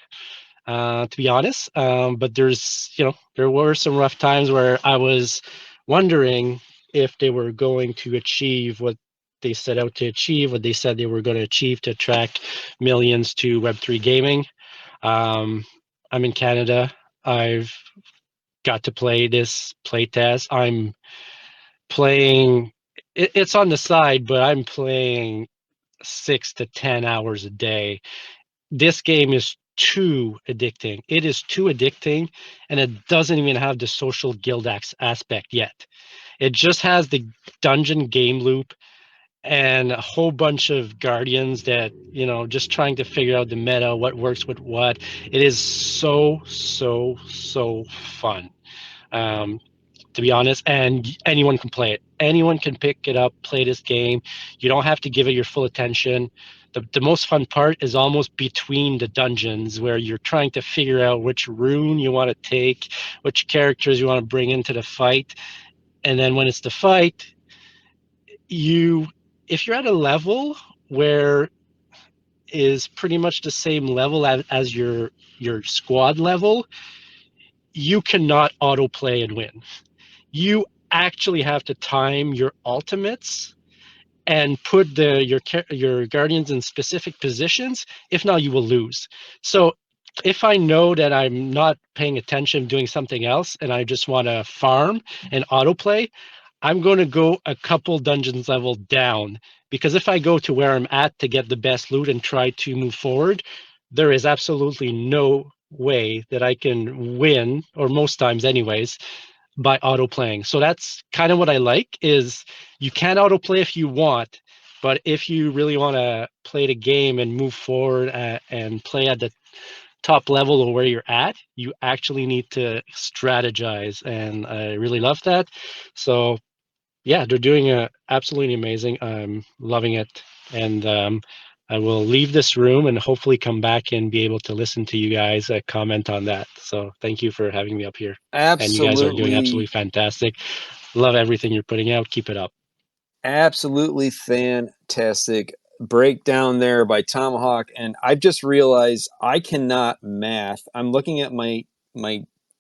to be honest. But there were some rough times where I was wondering if they were going to achieve what they set out to achieve, what they said they were going to achieve to attract millions to Web3 gaming. I'm in Canada. I've got to play this playtest. I'm playing. It's on the side, but I'm playing 6 to 10 hours a day. This game is too addicting. It is too addicting, and it doesn't even have the social guild aspect yet. It just has the dungeon game loop and a whole bunch of guardians that, just trying to figure out the meta, what works with what. It is so, so, so fun. Um, to be honest, and anyone can play it. Anyone can pick it up, play this game. You don't have to give it your full attention. The most fun part is almost between the dungeons where you're trying to figure out which rune you want to take, which characters you want to bring into the fight. And then when it's the fight, if you're at a level where is pretty much the same level as your squad level, you cannot autoplay and win. You actually have to time your ultimates and put your guardians in specific positions. If not, you will lose. So if I know that I'm not paying attention, doing something else, and I just want to farm and autoplay, I'm going to go a couple dungeons level down, because if I go to where I'm at to get the best loot and try to move forward, there is absolutely no way that I can win, or most times anyways, by auto playing. So that's kind of what I like, is you can auto play if you want, but if you really want to play the game and move forward and play at the top level of where you're at, you actually need to strategize, and I really love that. So yeah, they're doing absolutely amazing. I'm loving it, and I will leave this room and hopefully come back and be able to listen to you guys comment on that. So thank you for having me up here, and you guys are doing absolutely Absolutely, fantastic. Love everything you're putting out. Keep it up. absolutely fantastic breakdown there by Tomahawk. And I've just realized I cannot math. I'm looking at my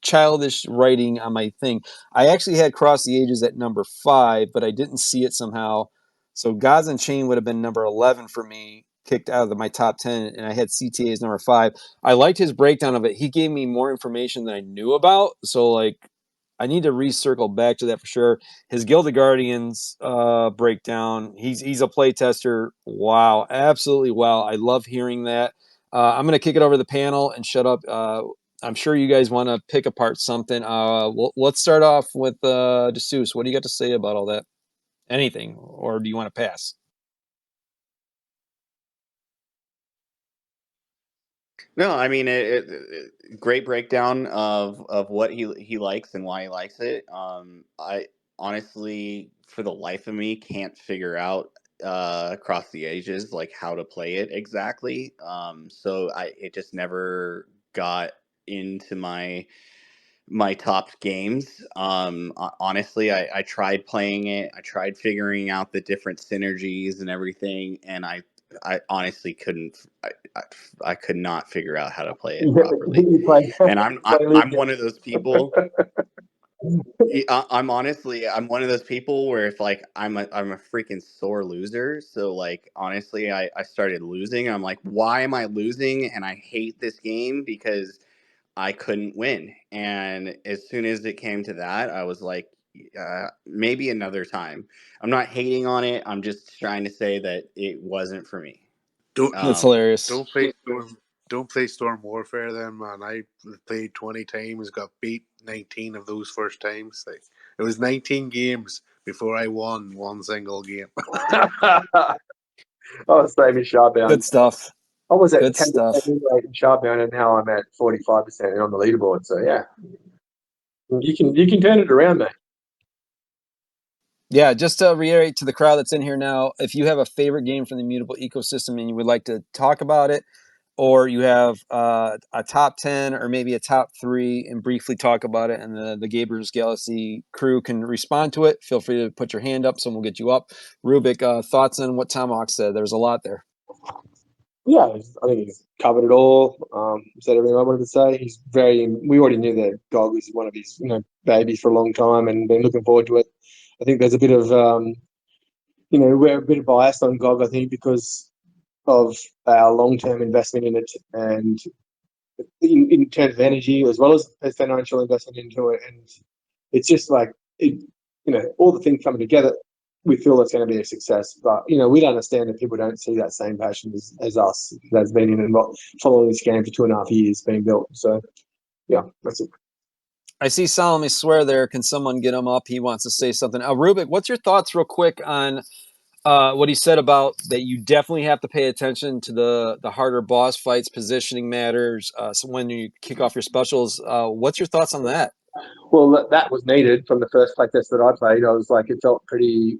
childish writing on my thing. I actually had Cross the Ages at number 5, but I didn't see it somehow. So Gods and Chain would have been number 11 for me, kicked out of my top 10, and I had CTA as number 5. I liked his breakdown of it. He gave me more information than I knew about. So like I need to recircle back to that for sure. His Gilded Guardians breakdown. He's a playtester. Wow, absolutely wow. I love hearing that. I'm gonna kick it over to the panel and shut up. I'm sure you guys want to pick apart something. Let's start off with DeSeuss. What do you got to say about all that? Anything, or do you want to pass? No, I mean great breakdown of what he likes and why he likes it. I honestly, for the life of me, can't figure out across the ages like how to play it exactly. So it just never got into my top games. Honestly, I tried playing it. I tried figuring out the different synergies and everything, and I honestly couldn't. I could not figure out how to play it properly. You play, And play I'm one of those people. I'm one of those people where if like I'm a freaking sore loser. So like honestly, I started losing. And I'm like, why am I losing? And I hate this game because I couldn't win. And as soon as it came to that, I was like, maybe another time. I'm not hating on it. I'm just trying to say that it wasn't for me. Don't That's Um, hilarious. don't play Storm. Don't play Storm Warfare then, man. I played 20 times, got beat 19 of those first times. Like it was 19 games before I won one single game. I was saving Good Sharbound. stuff. I was at Good 10% stuff. win rate in Sharbound, and now I'm at 45% on the leaderboard. So yeah, you can turn it around, mate. Yeah, just to reiterate to the crowd that's in here now, if you have a favorite game from the Immutable ecosystem and you would like to talk about it, or you have a top 10 or maybe a top 3 and briefly talk about it, and the Gamers Galaxie crew can respond to it, feel free to put your hand up, someone will get you up. Rubik, thoughts on what Tomahawk said? There's a lot there. Yeah, I think he's covered it all. Said everything I wanted to say. He's very. We already knew that GOG was one of his, babies for a long time, and been looking forward to it. I think there's a bit of, we're a bit biased on GOG. I think because of our long-term investment in it, and in terms of energy as well as financial investment into it, and it's just like it, all the things coming together. We feel that's going to be a success, but we'd understand that people don't see that same passion as us that's been in and following this game for 2.5 years being built. So yeah, that's it. I see solemnly swear there. Can someone get him up? He wants to say something. Rubik, what's your thoughts real quick on what he said about that you definitely have to pay attention to the harder boss fights, positioning matters. So when you kick off your specials, what's your thoughts on that? Well, that was needed from the first playtest that I played. I was like, it felt pretty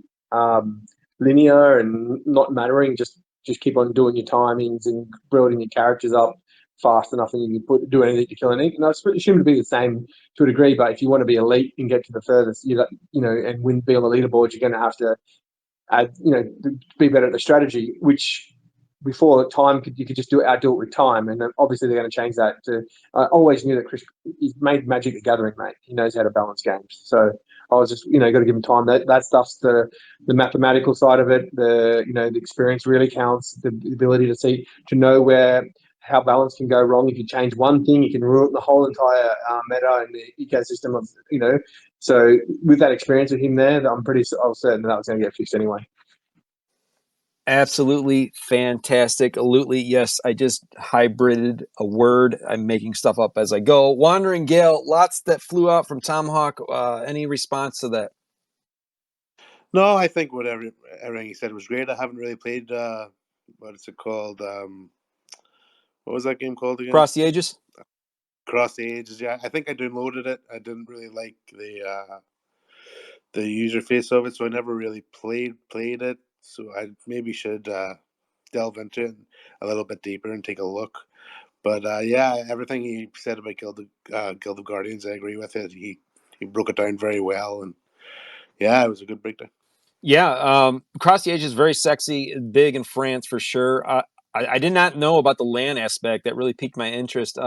linear and not mattering. Just keep on doing your timings and building your characters up fast enough, and you can do anything to kill anything. And I assume to be the same to a degree. But if you want to be elite and get to the furthest, and be on the leaderboard, you're going to have to be better at the strategy, which before time you could just outdo it with time, and then obviously they're going to change that to. I always knew that Chris, he's made Magic the Gathering, mate. He knows how to balance games. So I was just got to give him time. That stuff's the mathematical side of it. The experience really counts. The ability to know how balance can go wrong. If you change one thing, you can ruin the whole entire meta and the ecosystem of. So with that experience with him there, I was certain that was going to get fixed anyway. Absolutely fantastic. Absolutely, yes. I just hybrided a word. I'm making stuff up as I go. Wandering Gale, lots that flew out from Tomahawk. Any response to that? No, I think everything he said was great. I haven't really played what is it called? What was that game called again? Across the Ages? Across the Ages, yeah. I think I downloaded it. I didn't really like the user face of it, so I never really played it. So I maybe should delve into it a little bit deeper and take a look. But yeah, everything he said about Guild of Guardians, I agree with it. He broke it down very well, and yeah, it was a good breakdown. Yeah, Across the Ages is very sexy, big in France for sure. I did not know about the LAN aspect. That really piqued my interest.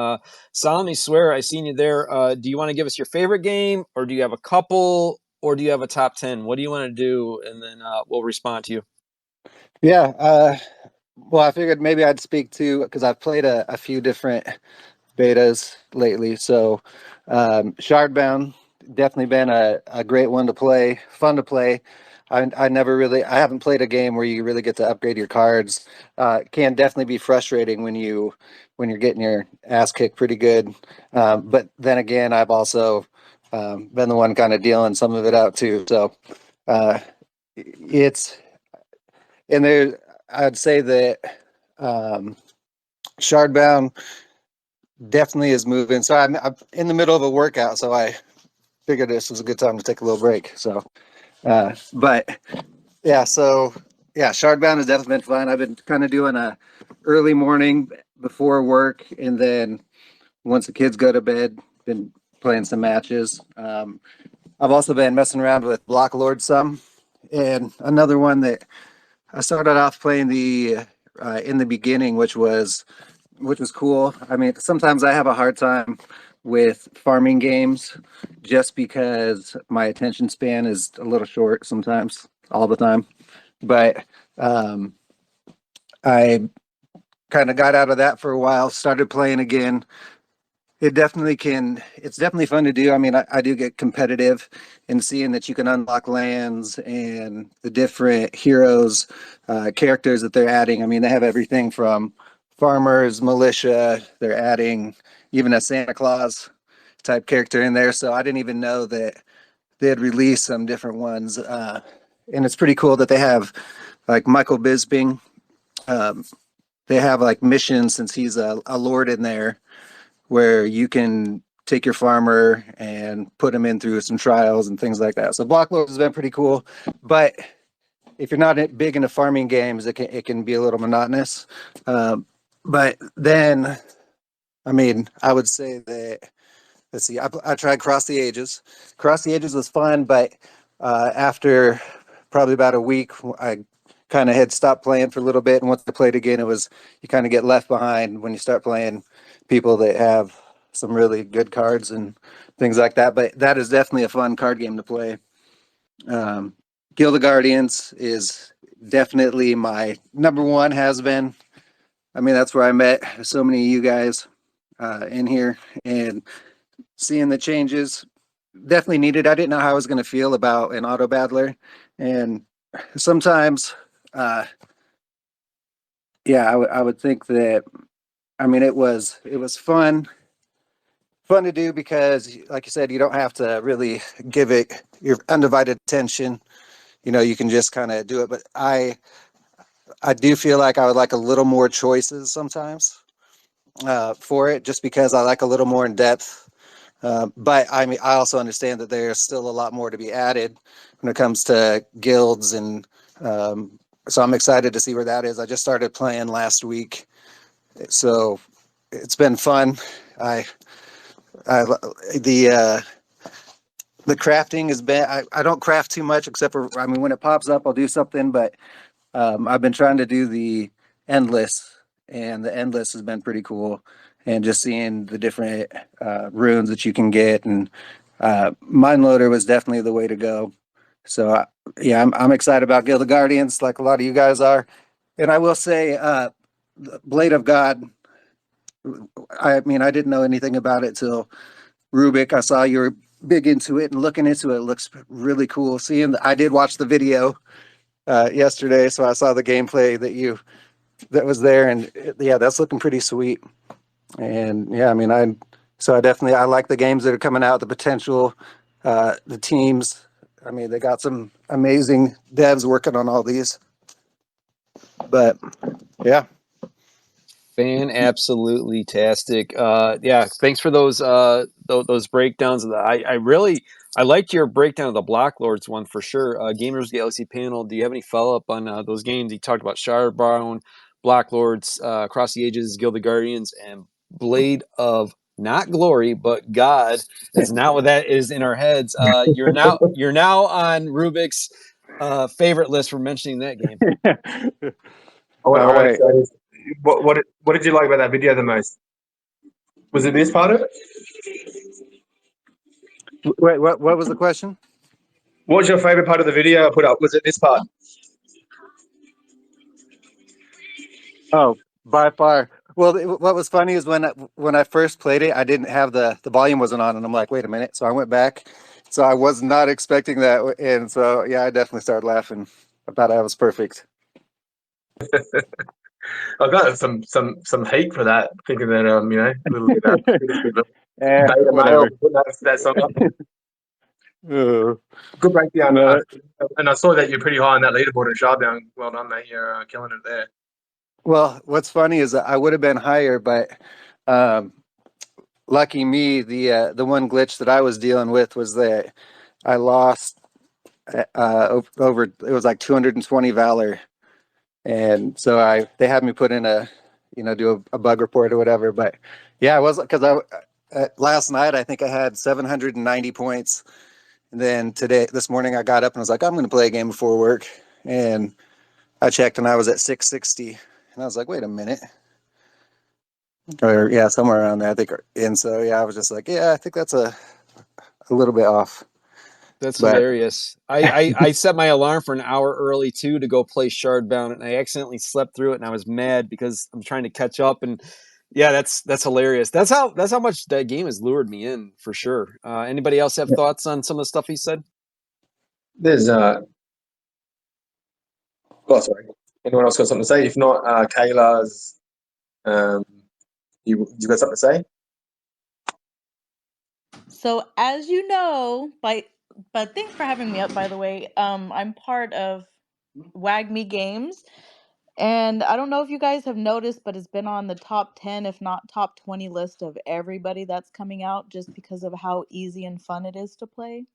Solemnly swear, I seen you there. Do you want to give us your favorite game, or do you have a couple, or do you have a top 10? What do you want to do? And then we'll respond to you. Yeah. Well, I figured maybe I'd speak to, because I've played a few different betas lately. So Shardbound, definitely been a great one to play, fun to play. I haven't played a game where you really get to upgrade your cards. Can definitely be frustrating when you're getting your ass kicked pretty good. But then again, I've also been the one kind of dealing some of it out too. So it's and there. I'd say that Shardbound definitely is moving. So I'm in the middle of a workout, so I figured this was a good time to take a little break. So, but yeah, Shardbound has definitely been fun. I've been kind of doing a early morning before work, and then once the kids go to bed, been playing some matches. I've also been messing around with Block Lord some, and another one that I started off playing in the beginning, which was cool. I mean, sometimes I have a hard time with farming games just because my attention span is a little short sometimes, all the time. But I kind of got out of that for a while, started playing again. It's definitely fun to do. I mean, I do get competitive in seeing that you can unlock lands and the different heroes, characters that they're adding. I mean, they have everything from farmers, militia, they're adding even a Santa Claus type character in there. So I didn't even know that they had released some different ones. And it's pretty cool that they have like Michael Bisping. They have like missions, since he's a lord in there, where you can take your farmer and put them in through some trials and things like that. So block loads has been pretty cool, but if you're not big into farming games, it can be a little monotonous. But then, I mean, I would say that, let's see, I tried Cross the Ages. Cross the Ages was fun, but after probably about a week, I kind of had stopped playing for a little bit. And once I played again, you kind of get left behind when you start playing people that have some really good cards and things like that. But that is definitely a fun card game to play. Guild of Guardians is definitely my number one, has been. I mean, that's where I met so many of you guys in here, and seeing the changes definitely needed. I didn't know how I was going to feel about an auto battler, and sometimes, yeah, I would think that. I mean, it was fun to do because, like you said, you don't have to really give it your undivided attention. You know, you can just kind of do it. But I do feel like I would like a little more choices sometimes for it, just because I like a little more in depth. But I mean, I also understand that there's still a lot more to be added when it comes to guilds, and so I'm excited to see where that is. I just started playing last week, so it's been fun. The crafting has been. I don't craft too much, except for, I mean, when it pops up, I'll do something. But I've been trying to do the endless, and the endless has been pretty cool. And just seeing the different runes that you can get, and Mind Loader was definitely the way to go. So yeah, I'm excited about Guild of Guardians, like a lot of you guys are. And I will say, Blade of God. I mean, I didn't know anything about it till Rubik. I saw you were big into it, and looking into it, looks really cool. I did watch the video yesterday, so I saw the gameplay that was there, and yeah, that's looking pretty sweet. And yeah, I mean, I like the games that are coming out, the potential, the teams. I mean, they got some amazing devs working on all these. But yeah. Absolutely tastic. Yeah, thanks for those breakdowns. I liked your breakdown of the Block Lords one for sure. Gamers Galaxy panel. Do you have any follow up on those games? You talked about Shardbound, Block Lords, Across the Ages, Guild of Guardians, and Blade of not Glory, but God. Is not what that is in our heads. You're now on Rubik's favorite list for mentioning that game. I want to right. say this. What did you like about that video the most? Was it this part of it? Wait, what was the question? What was your favorite part of the video I put up? Was it this part? Oh, by far. Well, what was funny is when I first played it, I didn't have the volume wasn't on, and I'm like, wait a minute. So I went back. So I was not expecting that, and so yeah, I definitely started laughing. I thought I was perfect. I got some heat for that, thinking that a little bit of beta male Whatever. put that song up. Uh, Good breakdown, no. and I saw that you're pretty high on that leaderboard at Shardbound. Well done, mate. You're killing it there. Well, what's funny is that I would have been higher, but lucky me, the one glitch that I was dealing with was that I lost over, it was like 220 valor, and so they had me put in do a bug report or whatever. But yeah, I was, because last night I think I had 790 points, and then this morning I got up and I was like, I'm going to play a game before work, and I checked and I was at 660, and I was like, wait a minute. Or yeah, somewhere around there, I think. And so yeah, I was just like, yeah, I think that's a little bit off. That's But hilarious. I set my alarm for an hour early too to go play Shardbound, and I accidentally slept through it, and I was mad because I'm trying to catch up. And yeah, that's hilarious. That's how much that game has lured me in for sure. Anybody else have thoughts on some of the stuff he said? There's oh sorry. Anyone else got something to say? If not, Kayla's. You got something to say? So as you know, but thanks for having me up, by the way. I'm part of WagMe Games, And I don't know if you guys have noticed, but it's been on the top 10, if not top 20 list of everybody that's coming out just because of how easy and fun it is to play.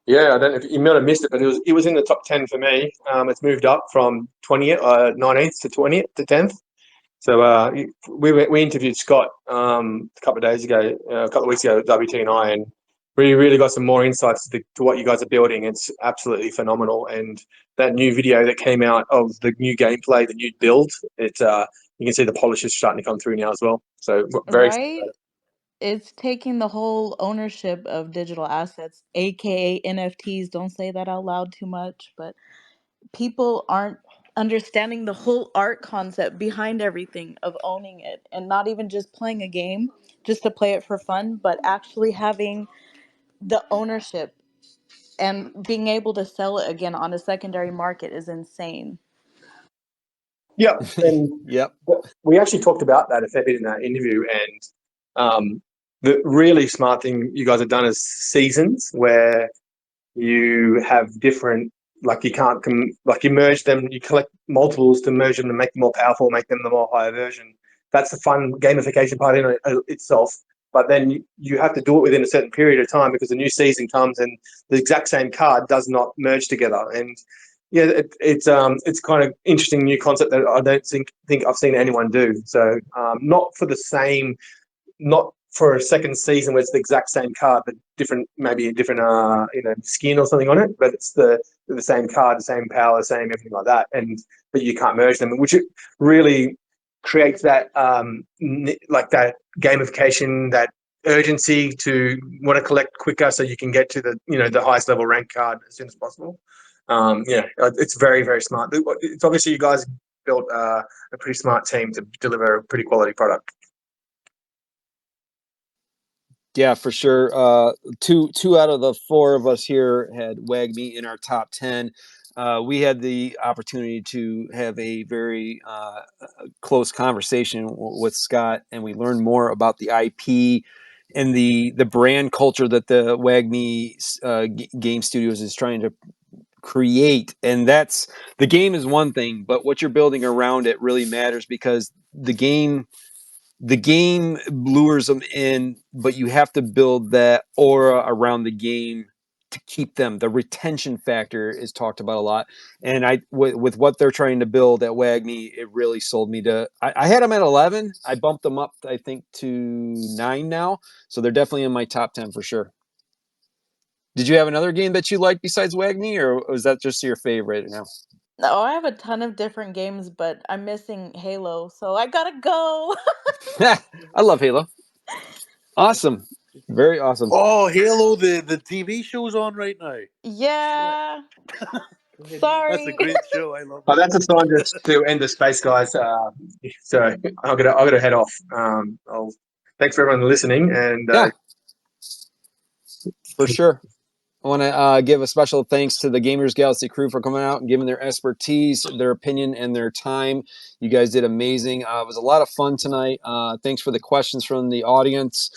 Yeah, I don't know if you might have missed it, but it was in the top 10 for me. It's moved up from 19th to 20th to 10th. So we interviewed Scott a couple of days ago, a couple of weeks ago at WT and I, and we really got some more insights to what you guys are building. It's absolutely phenomenal, and that new video that came out of the new gameplay, the new build, you can see the polish is starting to come through now as well. So very excited Right? about it. It's taking the whole ownership of digital assets, aka NFTs. Don't say that out loud too much, but people aren't understanding the whole art concept behind everything of owning it and not even just playing a game just to play it for fun, but actually having the ownership and being able to sell it again on a secondary market is insane. Yeah, and Yep. we actually talked about that a fair bit in that interview, and the really smart thing you guys have done is seasons where you have different, like you can't like you merge them, you collect multiples to merge them to make them more powerful, make them the more higher version. That's the fun gamification part in itself. But then you have to do it within a certain period of time because the new season comes and the exact same card does not merge together. And yeah, it's kind of interesting new concept that I don't think I've seen anyone do. So not for the same, not for a second season where it's the exact same card but different, maybe a different skin or something on it, but it's the same card, the same power, same everything like that, and but you can't merge them, which it really creates that like that gamification, that urgency to want to collect quicker so you can get to the highest level rank card as soon as possible. It's very, very smart. It's obviously you guys built a pretty smart team to deliver a pretty quality product. Yeah, for sure. Two out of the four of us here had WAGME in our top 10. We had the opportunity to have a very close conversation with Scott, and we learned more about the IP and the brand culture that the WAGME Game Studios is trying to create. And that's, the game is one thing, but what you're building around it really matters, because the game lures them in, but you have to build that aura around the game to keep them. The retention factor is talked about a lot, and with what they're trying to build at WAGME, it really sold me to. I had them at 11. I bumped them up, I think, to 9 now, so they're definitely in my top 10 for sure. Did you have another game that you liked besides WAGME, or was that just your favorite now? No, I have a ton of different games, but I'm missing Halo, so I gotta go. I love Halo. Awesome, very awesome. Oh, Halo, the TV show's on right now. Yeah. That's a Sorry. great show. I love Oh, it. that's a sign to end the space, guys. So I gotta head off. Thanks for everyone listening, and Yeah, for sure. I want to give a special thanks to the Gamers Galaxie crew for coming out and giving their expertise, their opinion, and their time. You guys did amazing. It was a lot of fun tonight. Thanks for the questions from the audience.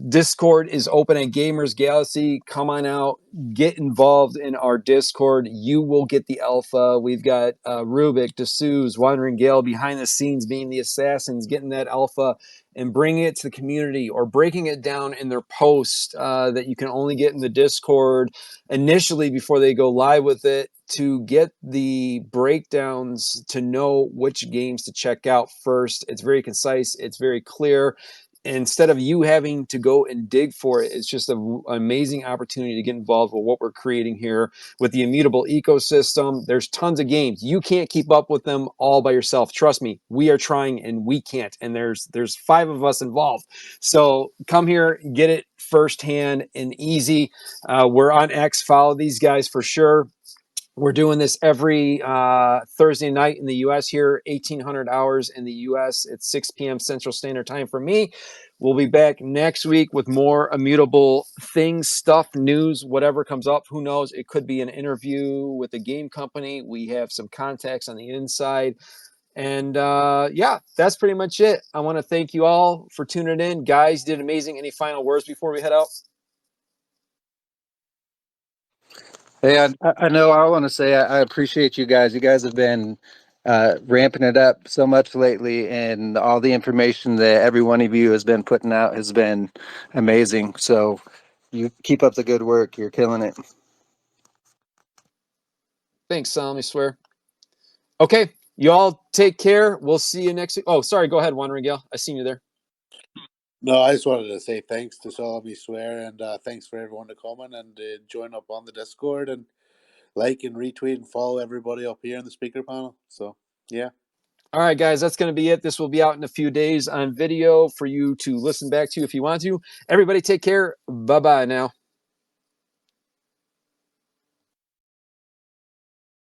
Discord is open at Gamers Galaxie. Come on out, get involved in our Discord. You will get the alpha. We've got Rubik, D'Souza, Wandering Gale behind the scenes being the assassins, getting that alpha and bringing it to the community, or breaking it down in their post that you can only get in the Discord initially before they go live with it, to get the breakdowns, to know which games to check out first. It's very concise. It's very clear. Instead of you having to go and dig for it, it's just an amazing opportunity to get involved with what we're creating here with the Immutable ecosystem. There's tons of games. You can't keep up with them all by yourself. Trust me, we are trying and we can't. And there's 5 of us involved. So come here, get it firsthand and easy. We're on X. Follow these guys for sure. We're doing this every Thursday night in the U.S. here, 1800 hours in the U.S. It's 6 p.m. Central Standard Time for me. We'll be back next week with more immutable things, stuff, news, whatever comes up. Who knows? It could be an interview with a game company. We have some contacts on the inside. And yeah, that's pretty much it. I want to thank you all for tuning in. Guys, did amazing. Any final words before we head out? Hey, I know I want to say I appreciate you guys. You guys have been ramping it up so much lately, and all the information that every one of you has been putting out has been amazing. So you keep up the good work. You're killing it. Thanks, Sam, I swear. Okay, you all take care. We'll see you next week. Oh, sorry. Go ahead, Wandering Gale. I seen you there. No, I just wanted to say thanks to Solomon Swear, and thanks for everyone to come in and join up on the Discord and like and retweet and follow everybody up here in the speaker panel. So, yeah. All right, guys, that's going to be it. This will be out in a few days on video for you to listen back to if you want to. Everybody take care. Bye-bye now.